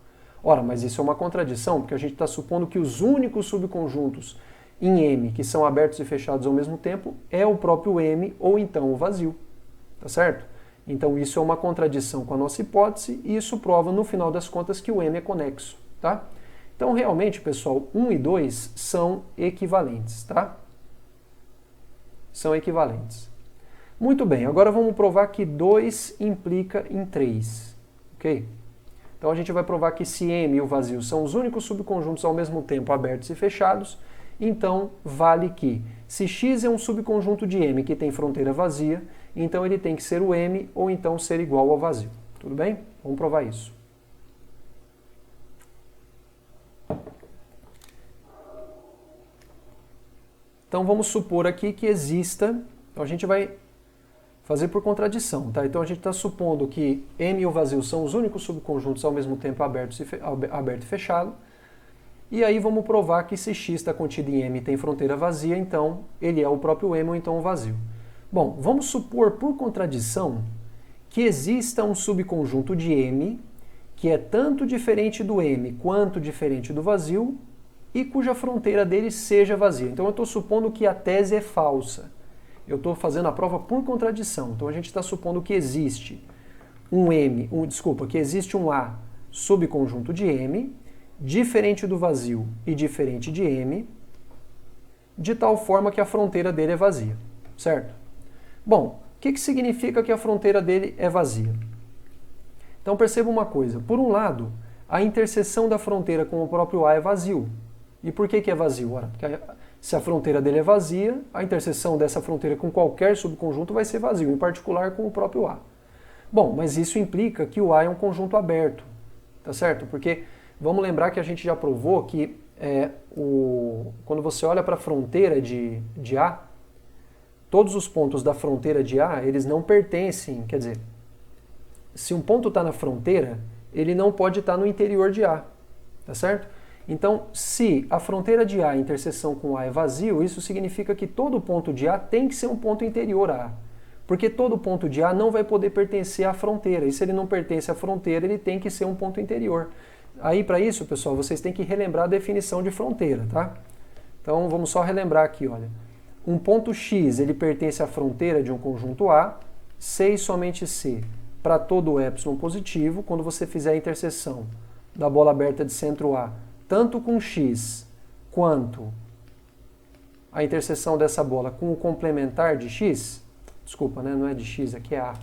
Speaker 1: Ora, mas isso é uma contradição, porque a gente está supondo que os únicos subconjuntos em M que são abertos e fechados ao mesmo tempo é o próprio M ou então o vazio. Tá certo? Então isso é uma contradição com a nossa hipótese e isso prova, no final das contas, que o M é conexo. Tá? Então, realmente, pessoal, 1 e 2 são equivalentes. Tá? São equivalentes. Muito bem, agora vamos provar que 2 implica em 3. Ok? Então a gente vai provar que se M e o vazio são os únicos subconjuntos ao mesmo tempo abertos e fechados, então vale que se X é um subconjunto de M que tem fronteira vazia, então ele tem que ser o M ou então ser igual ao vazio. Tudo bem? Vamos provar isso. Então vamos supor aqui que exista, então a gente vai fazer por contradição, tá? Então a gente está supondo que M e o vazio são os únicos subconjuntos ao mesmo tempo aberto e fechado. E aí vamos provar que se X está contido em M e tem fronteira vazia, então ele é o próprio M ou então o vazio. Bom, vamos supor por contradição que exista um subconjunto de M que é tanto diferente do M quanto diferente do vazio e cuja fronteira dele seja vazia. Então eu estou supondo que a tese é falsa. Eu estou fazendo a prova por contradição. Então a gente está supondo que existe que existe um A subconjunto de M, diferente do vazio e diferente de M, de tal forma que a fronteira dele é vazia. Certo? Bom, o que significa que a fronteira dele é vazia? Então perceba uma coisa. Por um lado, a interseção da fronteira com o próprio A é vazio. E por que é vazio? Ora, porque Se a fronteira dele é vazia, a interseção dessa fronteira com qualquer subconjunto vai ser vazio, em particular com o próprio A. Bom, mas isso implica que o A é um conjunto aberto, tá certo? Porque vamos lembrar que a gente já provou que quando você olha para a fronteira de A, todos os pontos da fronteira de A, eles não pertencem, quer dizer, se um ponto está na fronteira, ele não pode estar no interior de A, tá certo? Então, se a fronteira de A, a interseção com A é vazio, isso significa que todo ponto de A tem que ser um ponto interior a A. Porque todo ponto de A não vai poder pertencer à fronteira, e se ele não pertence à fronteira, ele tem que ser um ponto interior. Aí, para isso, pessoal, vocês têm que relembrar a definição de fronteira, tá? Então, vamos só relembrar aqui, olha. Um ponto X, ele pertence à fronteira de um conjunto A, C e somente C, para todo epsilon positivo, quando você fizer a interseção da bola aberta de centro A, tanto com X quanto a interseção dessa bola com o complementar de X, desculpa, né? Não é de X, aqui é A.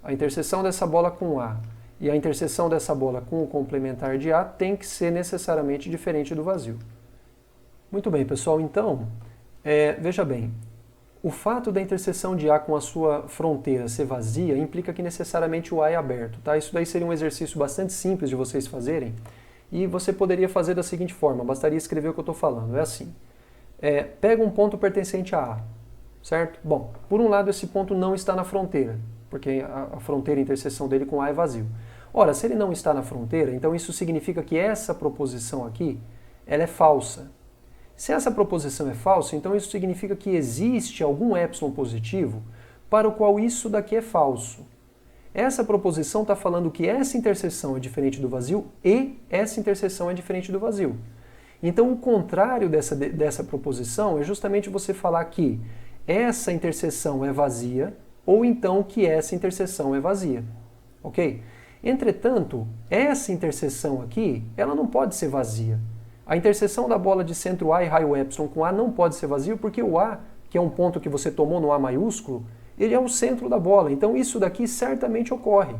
Speaker 1: A interseção dessa bola com A e a interseção dessa bola com o complementar de A tem que ser necessariamente diferente do vazio. Muito bem, pessoal, então, veja bem, o fato da interseção de A com a sua fronteira ser vazia implica que necessariamente o A é aberto, tá? Isso daí seria um exercício bastante simples de vocês fazerem e você poderia fazer da seguinte forma, bastaria escrever o que eu estou falando, é assim. Pega um ponto pertencente a A, certo? Bom, por um lado esse ponto não está na fronteira, porque a fronteira, a interseção dele com A é vazio. Ora, se ele não está na fronteira, então isso significa que essa proposição aqui, ela é falsa. Se essa proposição é falsa, então isso significa que existe algum epsilon positivo para o qual isso daqui é falso. Essa proposição está falando que essa interseção é diferente do vazio e essa interseção é diferente do vazio. Então o contrário dessa proposição é justamente você falar que essa interseção é vazia ou então que essa interseção é vazia. Ok? Entretanto, essa interseção aqui, ela não pode ser vazia. A interseção da bola de centro A e raio epsilon com A não pode ser vazio porque o A, que é um ponto que você tomou no A maiúsculo, ele é o centro da bola. Então isso daqui certamente ocorre.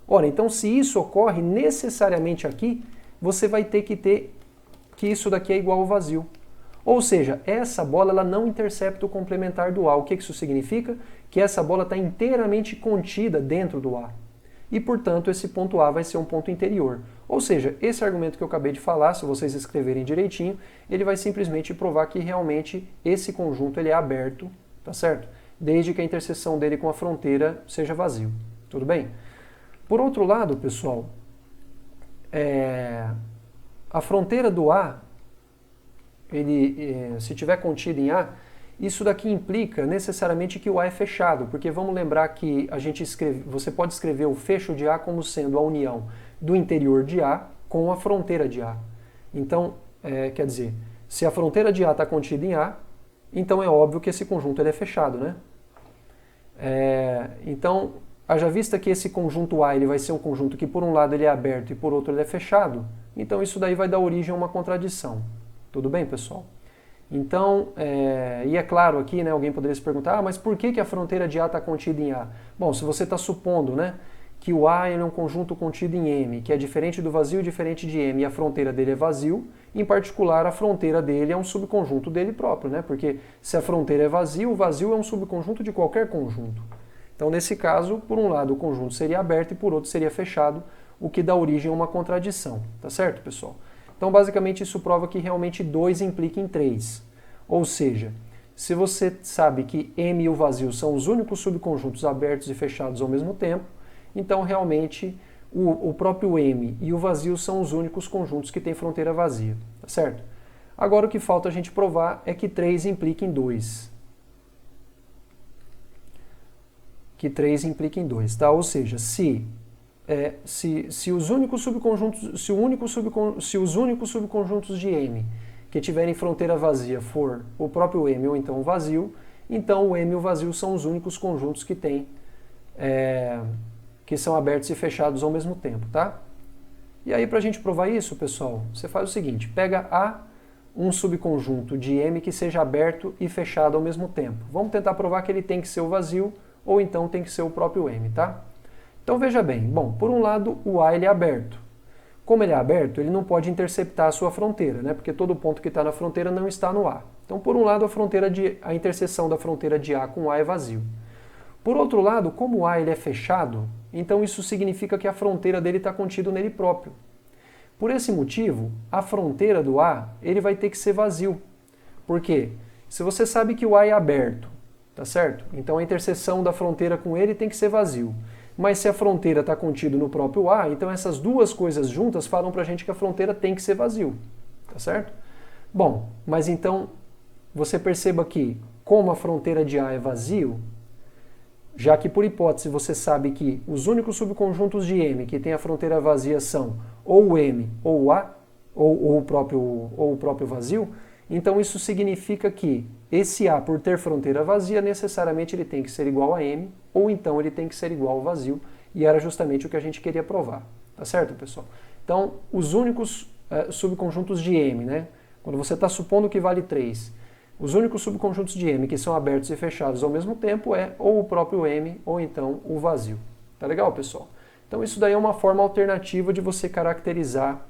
Speaker 1: Ora, então se isso ocorre necessariamente aqui, você vai ter que isso daqui é igual ao vazio. Ou seja, essa bola ela não intercepta o complementar do A. O que isso significa? Que essa bola está inteiramente contida dentro do A. E, portanto, esse ponto A vai ser um ponto interior. Ou seja, esse argumento que eu acabei de falar, se vocês escreverem direitinho, ele vai simplesmente provar que realmente esse conjunto ele é aberto, tá certo? Desde que a interseção dele com a fronteira seja vazio. Tudo bem? Por outro lado, pessoal, a fronteira do A, se estiver contida em A, isso daqui implica necessariamente que o A é fechado, porque vamos lembrar que você pode escrever o fecho de A como sendo a união do interior de A com a fronteira de A. Então, quer dizer, se a fronteira de A está contida em A, então é óbvio que esse conjunto ele é fechado, né? Então, haja vista que esse conjunto A ele vai ser um conjunto que por um lado ele é aberto e por outro ele é fechado, então isso daí vai dar origem a uma contradição. Tudo bem, pessoal? Então, e é claro aqui, né, alguém poderia se perguntar, mas por que a fronteira de A está contida em A? Bom, se você está supondo, né, que o A ele é um conjunto contido em M, que é diferente do vazio e diferente de M, e a fronteira dele é vazio, em particular a fronteira dele é um subconjunto dele próprio, né, porque se a fronteira é vazio, o vazio é um subconjunto de qualquer conjunto. Então, nesse caso, por um lado o conjunto seria aberto e por outro seria fechado, o que dá origem a uma contradição, tá certo, pessoal? Então, basicamente, isso prova que realmente 2 implica em 3. Ou seja, se você sabe que M e o vazio são os únicos subconjuntos abertos e fechados ao mesmo tempo, então realmente o próprio M e o vazio são os únicos conjuntos que têm fronteira vazia, tá certo? Agora o que falta a gente provar é que 3 implica em 2. Que 3 implica em 2, tá? Ou seja, se os únicos subconjuntos de M que tiverem fronteira vazia for o próprio M ou então o vazio, então o M e o vazio são os únicos conjuntos que são abertos e fechados ao mesmo tempo, tá? E aí, para a gente provar isso, pessoal, você faz o seguinte, pega um subconjunto de M que seja aberto e fechado ao mesmo tempo. Vamos tentar provar que ele tem que ser o vazio ou então tem que ser o próprio M, tá? Então veja bem, bom, por um lado o A ele é aberto. Como ele é aberto, ele não pode interceptar a sua fronteira, né? Porque todo ponto que está na fronteira não está no A. Então, por um lado, a interseção da fronteira de A com A é vazio. Por outro lado, como o A ele é fechado, então isso significa que a fronteira dele está contida nele próprio. Por esse motivo, a fronteira do A ele vai ter que ser vazio. Por quê? Se você sabe que o A é aberto, tá certo? Então a interseção da fronteira com ele tem que ser vazio. Mas se a fronteira está contida no próprio A, então essas duas coisas juntas falam para a gente que a fronteira tem que ser vazio, tá certo? Bom, mas então você perceba que, como a fronteira de A é vazio, já que por hipótese você sabe que os únicos subconjuntos de M que têm a fronteira vazia são ou o M ou o A, ou o próprio vazio, então isso significa que esse A, por ter fronteira vazia, necessariamente ele tem que ser igual a M, ou então ele tem que ser igual ao vazio, e era justamente o que a gente queria provar. Tá certo, pessoal? Então, os únicos subconjuntos de M, né? Quando você está supondo que vale 3, os únicos subconjuntos de M que são abertos e fechados ao mesmo tempo é ou o próprio M, ou então o vazio. Tá legal, pessoal? Então isso daí é uma forma alternativa de você caracterizar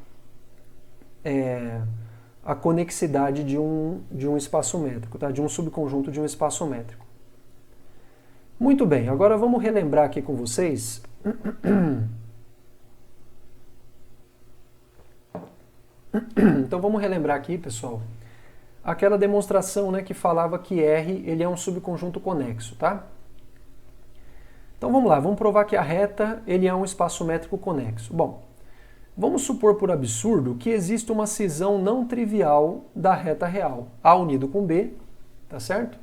Speaker 1: a conexidade de um espaço métrico, tá? De um subconjunto de um espaço métrico. Muito bem, agora vamos relembrar aqui com vocês então vamos relembrar aqui, pessoal, aquela demonstração, né, que falava que R ele é um subconjunto conexo, tá? Então vamos lá, vamos provar que a reta ele é um espaço métrico conexo. Bom, vamos supor por absurdo que existe uma cisão não trivial da reta real, A unido com B, tá certo?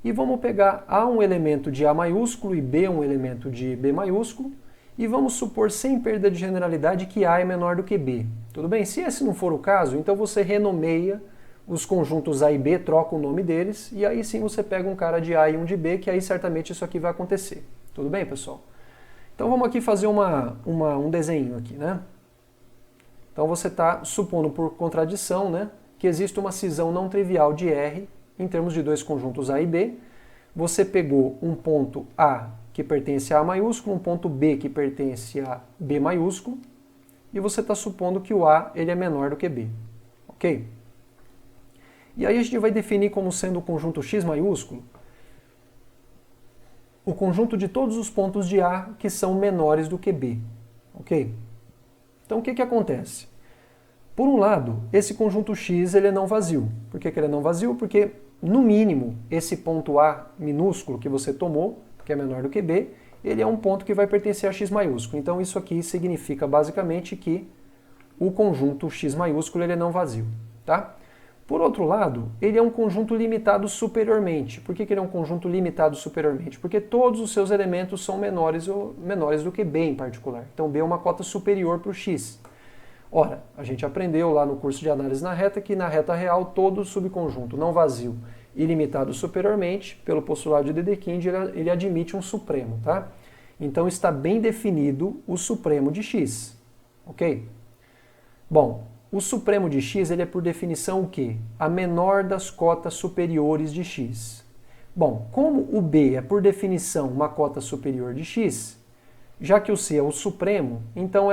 Speaker 1: E vamos pegar A um elemento de A maiúsculo e B um elemento de B maiúsculo, e vamos supor, sem perda de generalidade, que A é menor do que B. Tudo bem? Se esse não for o caso, então você renomeia os conjuntos A e B, troca o nome deles, e aí sim você pega um cara de A e um de B, que aí certamente isso aqui vai acontecer. Tudo bem, pessoal? Então vamos aqui fazer um desenho aqui, né? Então você está supondo por contradição, né, que existe uma cisão não trivial de R em termos de dois conjuntos A e B. Você pegou um ponto A que pertence a A maiúsculo, um ponto B que pertence a B maiúsculo, e você está supondo que o A ele é menor do que B. Ok? E aí a gente vai definir como sendo o conjunto X maiúsculo o conjunto de todos os pontos de A que são menores do que B. Ok? Então o que acontece? Por um lado, esse conjunto X ele é não vazio. Por que ele é não vazio? Porque, no mínimo, esse ponto A minúsculo que você tomou, que é menor do que B, ele é um ponto que vai pertencer a X maiúsculo. Então isso aqui significa basicamente que o conjunto X maiúsculo ele é não vazio. Tá? Por outro lado, ele é um conjunto limitado superiormente. Por que ele é um conjunto limitado superiormente? Porque todos os seus elementos são menores do que B em particular. Então B é uma cota superior para o X. Ora, a gente aprendeu lá no curso de análise na reta que na reta real todo subconjunto não vazio e limitado superiormente, pelo postulado de Dedekind, ele admite um supremo, tá? Então está bem definido o supremo de X, ok? Bom, o supremo de X ele é por definição o quê? A menor das cotas superiores de X. Bom, como o B é por definição uma cota superior de X, já que o C é o supremo, então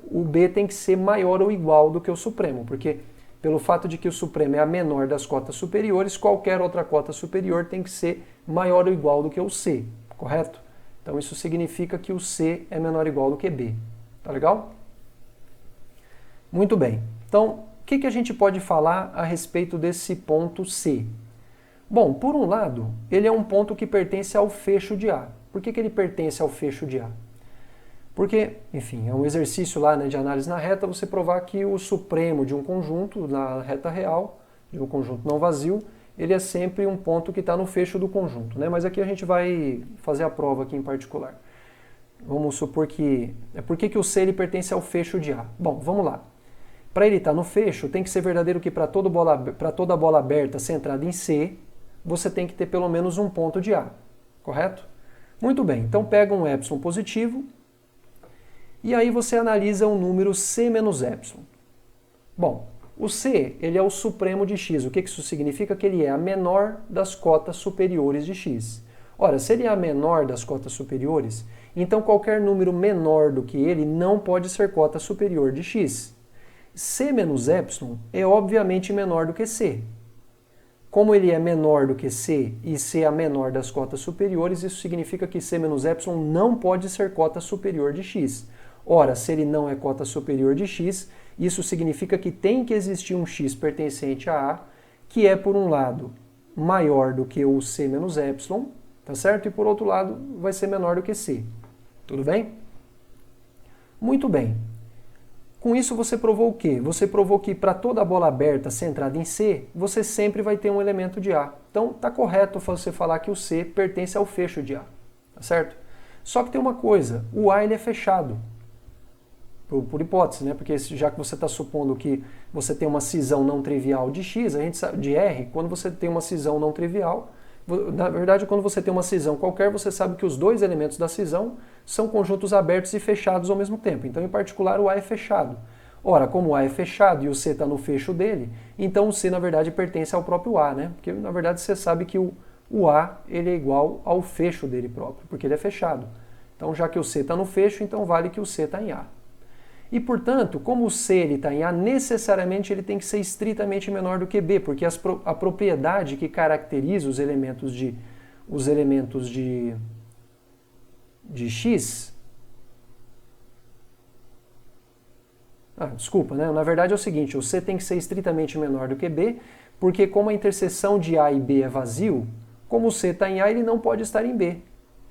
Speaker 1: o B tem que ser maior ou igual do que o supremo, porque pelo fato de que o supremo é a menor das cotas superiores, qualquer outra cota superior tem que ser maior ou igual do que o C, correto? Então isso significa que o C é menor ou igual do que B. Tá legal? Muito bem. Então, o que a gente pode falar a respeito desse ponto C? Bom, por um lado, ele é um ponto que pertence ao fecho de A. Por que ele pertence ao fecho de A? Porque, enfim, é um exercício lá, né, de análise na reta, você provar que o supremo de um conjunto na reta real, de um conjunto não vazio, ele é sempre um ponto que está no fecho do conjunto, né? Mas aqui a gente vai fazer a prova aqui em particular. Vamos supor que... Por que o C ele pertence ao fecho de A? Bom, vamos lá. Para ele estar no fecho, tem que ser verdadeiro que para toda bola aberta centrada em C, você tem que ter pelo menos um ponto de A, correto? Muito bem, então pega um epsilon positivo, e aí você analisa o número C menos epsilon. Bom, o C ele é o supremo de X. O que isso significa? Que ele é a menor das cotas superiores de X. Ora, se ele é a menor das cotas superiores, então qualquer número menor do que ele não pode ser cota superior de x. C menos epsilon é obviamente menor do que C. Como ele é menor do que C e C é a menor das cotas superiores, isso significa que C menos epsilon não pode ser cota superior de x. Ora, se ele não é cota superior de x, isso significa que tem que existir um x pertencente a A, que é, por um lado, maior do que o C menos epsilon, tá certo? E, por outro lado, vai ser menor do que C. Tudo bem? Muito bem. Com isso você provou o quê? Você provou que para toda bola aberta centrada em C, você sempre vai ter um elemento de A. Então está correto você falar que o C pertence ao fecho de A, tá certo? Só que tem uma coisa, o A ele é fechado, por hipótese, né? Porque já que você está supondo que você tem uma cisão não trivial de X, a gente sabe, de R, quando você tem uma cisão não trivial, na verdade quando você tem uma cisão qualquer, você sabe que os dois elementos da cisão são conjuntos abertos e fechados ao mesmo tempo. Então, em particular, o A é fechado. Ora, como o A é fechado e o C está no fecho dele, então o C, na verdade, pertence ao próprio A, né? Porque, na verdade, você sabe que o A ele é igual ao fecho dele próprio, porque ele é fechado. Então, já que o C está no fecho, então vale que o C está em A. E, portanto, como o C está em A, necessariamente ele tem que ser estritamente menor do que B, porque a propriedade que caracteriza os elementos de X... desculpa, né? Na verdade é o seguinte, o C tem que ser estritamente menor do que B, porque como a interseção de A e B é vazio, como o C está em A, ele não pode estar em B.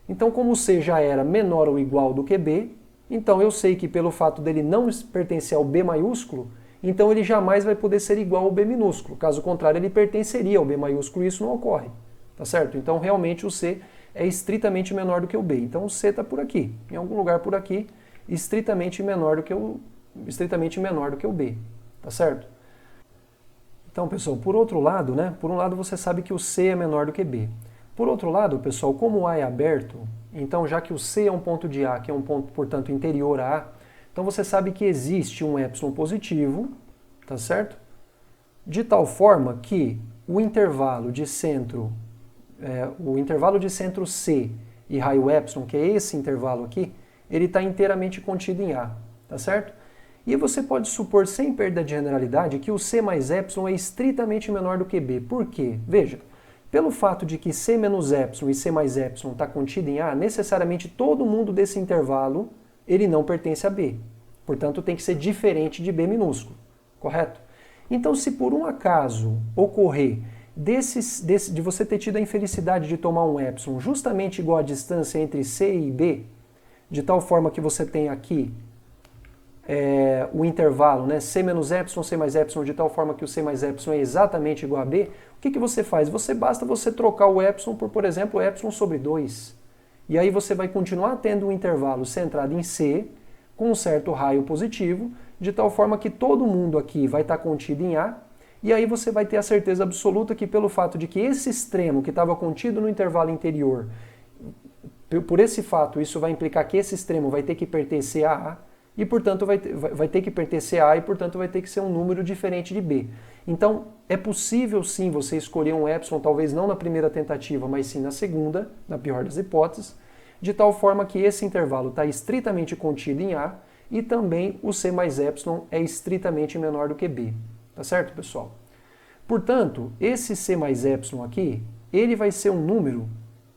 Speaker 1: Então, como o C já era menor ou igual do que B, então eu sei que pelo fato dele não pertencer ao B maiúsculo, então ele jamais vai poder ser igual ao B minúsculo. Caso contrário, ele pertenceria ao B maiúsculo e isso não ocorre. Tá certo? Então, realmente o C é estritamente menor do que o B. Então o C está por aqui, em algum lugar por aqui, estritamente menor do que o B, tá certo? Então, pessoal, por outro lado, né? Por um lado você sabe que o C é menor do que B. Por outro lado, pessoal, como o A é aberto, então já que o C é um ponto de A, que é um ponto, portanto, interior a A, então você sabe que existe um epsilon positivo, tá certo? De tal forma que o intervalo de centro C e raio epsilon, que é esse intervalo aqui, ele está inteiramente contido em A, tá certo? E você pode supor, sem perda de generalidade, que o C mais epsilon é estritamente menor do que B. Por quê? Veja, pelo fato de que C menos epsilon e C mais epsilon está contido em A, necessariamente todo mundo desse intervalo, ele não pertence a B. Portanto, tem que ser diferente de B minúsculo, correto? Então, se por um acaso ocorrer de você ter tido a infelicidade de tomar um epsilon justamente igual à distância entre C e B, de tal forma que você tem aqui o intervalo, né, C menos epsilon, C mais epsilon, de tal forma que o C mais epsilon é exatamente igual a B, o que você faz? Basta você trocar o epsilon por exemplo, epsilon sobre 2. E aí você vai continuar tendo um intervalo centrado em C, com um certo raio positivo, de tal forma que todo mundo aqui vai estar contido em A, e aí você vai ter a certeza absoluta que pelo fato de que esse extremo que estava contido no intervalo interior, por esse fato, isso vai implicar que esse extremo vai ter que pertencer a A, e portanto vai ter que pertencer a A, e portanto vai ter que ser um número diferente de B. Então é possível sim você escolher um epsilon, talvez não na primeira tentativa, mas sim na segunda, na pior das hipóteses, de tal forma que esse intervalo está estritamente contido em A, e também o C mais epsilon é estritamente menor do que B. Tá certo, pessoal? Portanto, esse C mais epsilon aqui, ele vai ser um número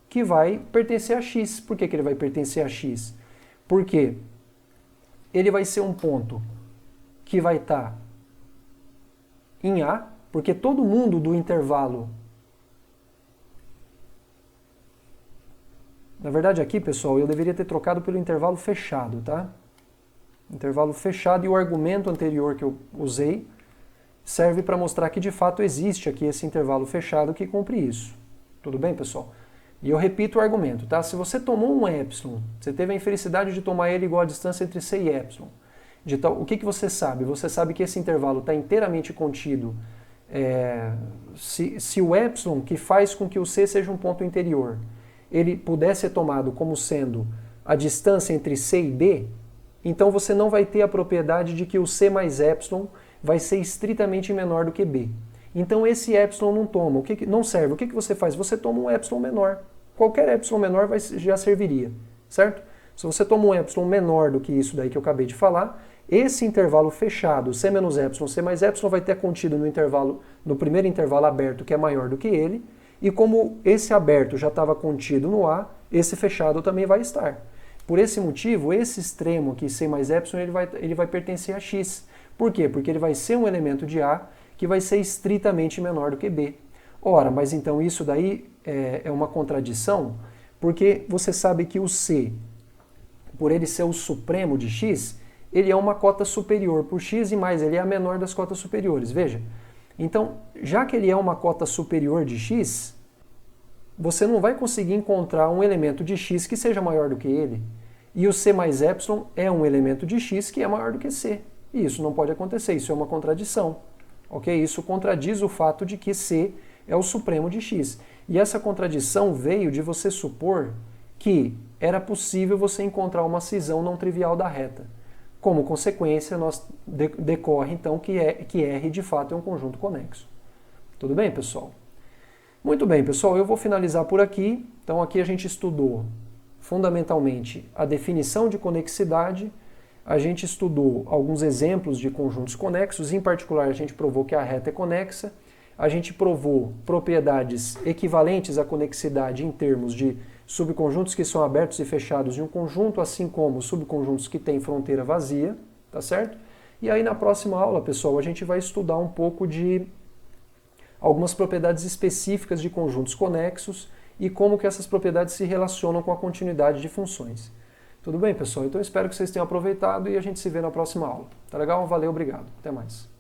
Speaker 1: que vai pertencer a X. Por que ele vai pertencer a X? Porque ele vai ser um ponto que vai estar em A, porque todo mundo do intervalo... Na verdade aqui, pessoal, eu deveria ter trocado pelo intervalo fechado, tá? Intervalo fechado, e o argumento anterior que eu usei serve para mostrar que de fato existe aqui esse intervalo fechado que cumpre isso. Tudo bem, pessoal? E eu repito o argumento, tá? Se você tomou um epsilon, você teve a infelicidade de tomar ele igual à distância entre C e epsilon, o que você sabe? Você sabe que esse intervalo está inteiramente contido. Se o epsilon, que faz com que o C seja um ponto interior, ele puder ser tomado como sendo a distância entre C e B, então você não vai ter a propriedade de que o C mais epsilon vai ser estritamente menor do que B. Então esse epsilon não toma, não serve. O que você faz? Você toma um epsilon menor. qualquer epsilon menor já serviria, certo? Se você toma um epsilon menor do que isso daí que eu acabei de falar, esse intervalo fechado, C menos epsilon, C mais epsilon, vai ter contido no primeiro intervalo aberto, que é maior do que ele, e como esse aberto já estava contido no A, esse fechado também vai estar. Por esse motivo, esse extremo aqui, C mais epsilon, ele vai pertencer a X. Por quê? Porque ele vai ser um elemento de A que vai ser estritamente menor do que B. Ora, mas então isso daí é uma contradição, porque você sabe que o C, por ele ser o supremo de X, ele é uma cota superior por X e mais, ele é a menor das cotas superiores, veja. Então, já que ele é uma cota superior de X, você não vai conseguir encontrar um elemento de X que seja maior do que ele. E o C mais epsilon é um elemento de X que é maior do que C. E isso não pode acontecer, isso é uma contradição. Ok? Isso contradiz o fato de que C é o supremo de X. E essa contradição veio de você supor que era possível você encontrar uma cisão não trivial da reta. Como consequência, decorre então que R de fato é um conjunto conexo. Tudo bem, pessoal? Muito bem, pessoal, eu vou finalizar por aqui. Então aqui a gente estudou fundamentalmente a definição de conexidade, a gente estudou alguns exemplos de conjuntos conexos, em particular a gente provou que a reta é conexa, a gente provou propriedades equivalentes à conexidade em termos de subconjuntos que são abertos e fechados de um conjunto, assim como subconjuntos que têm fronteira vazia, tá certo? E aí na próxima aula, pessoal, a gente vai estudar um pouco de algumas propriedades específicas de conjuntos conexos e como que essas propriedades se relacionam com a continuidade de funções. Tudo bem, pessoal? Então eu espero que vocês tenham aproveitado e a gente se vê na próxima aula. Tá legal? Valeu, obrigado. Até mais.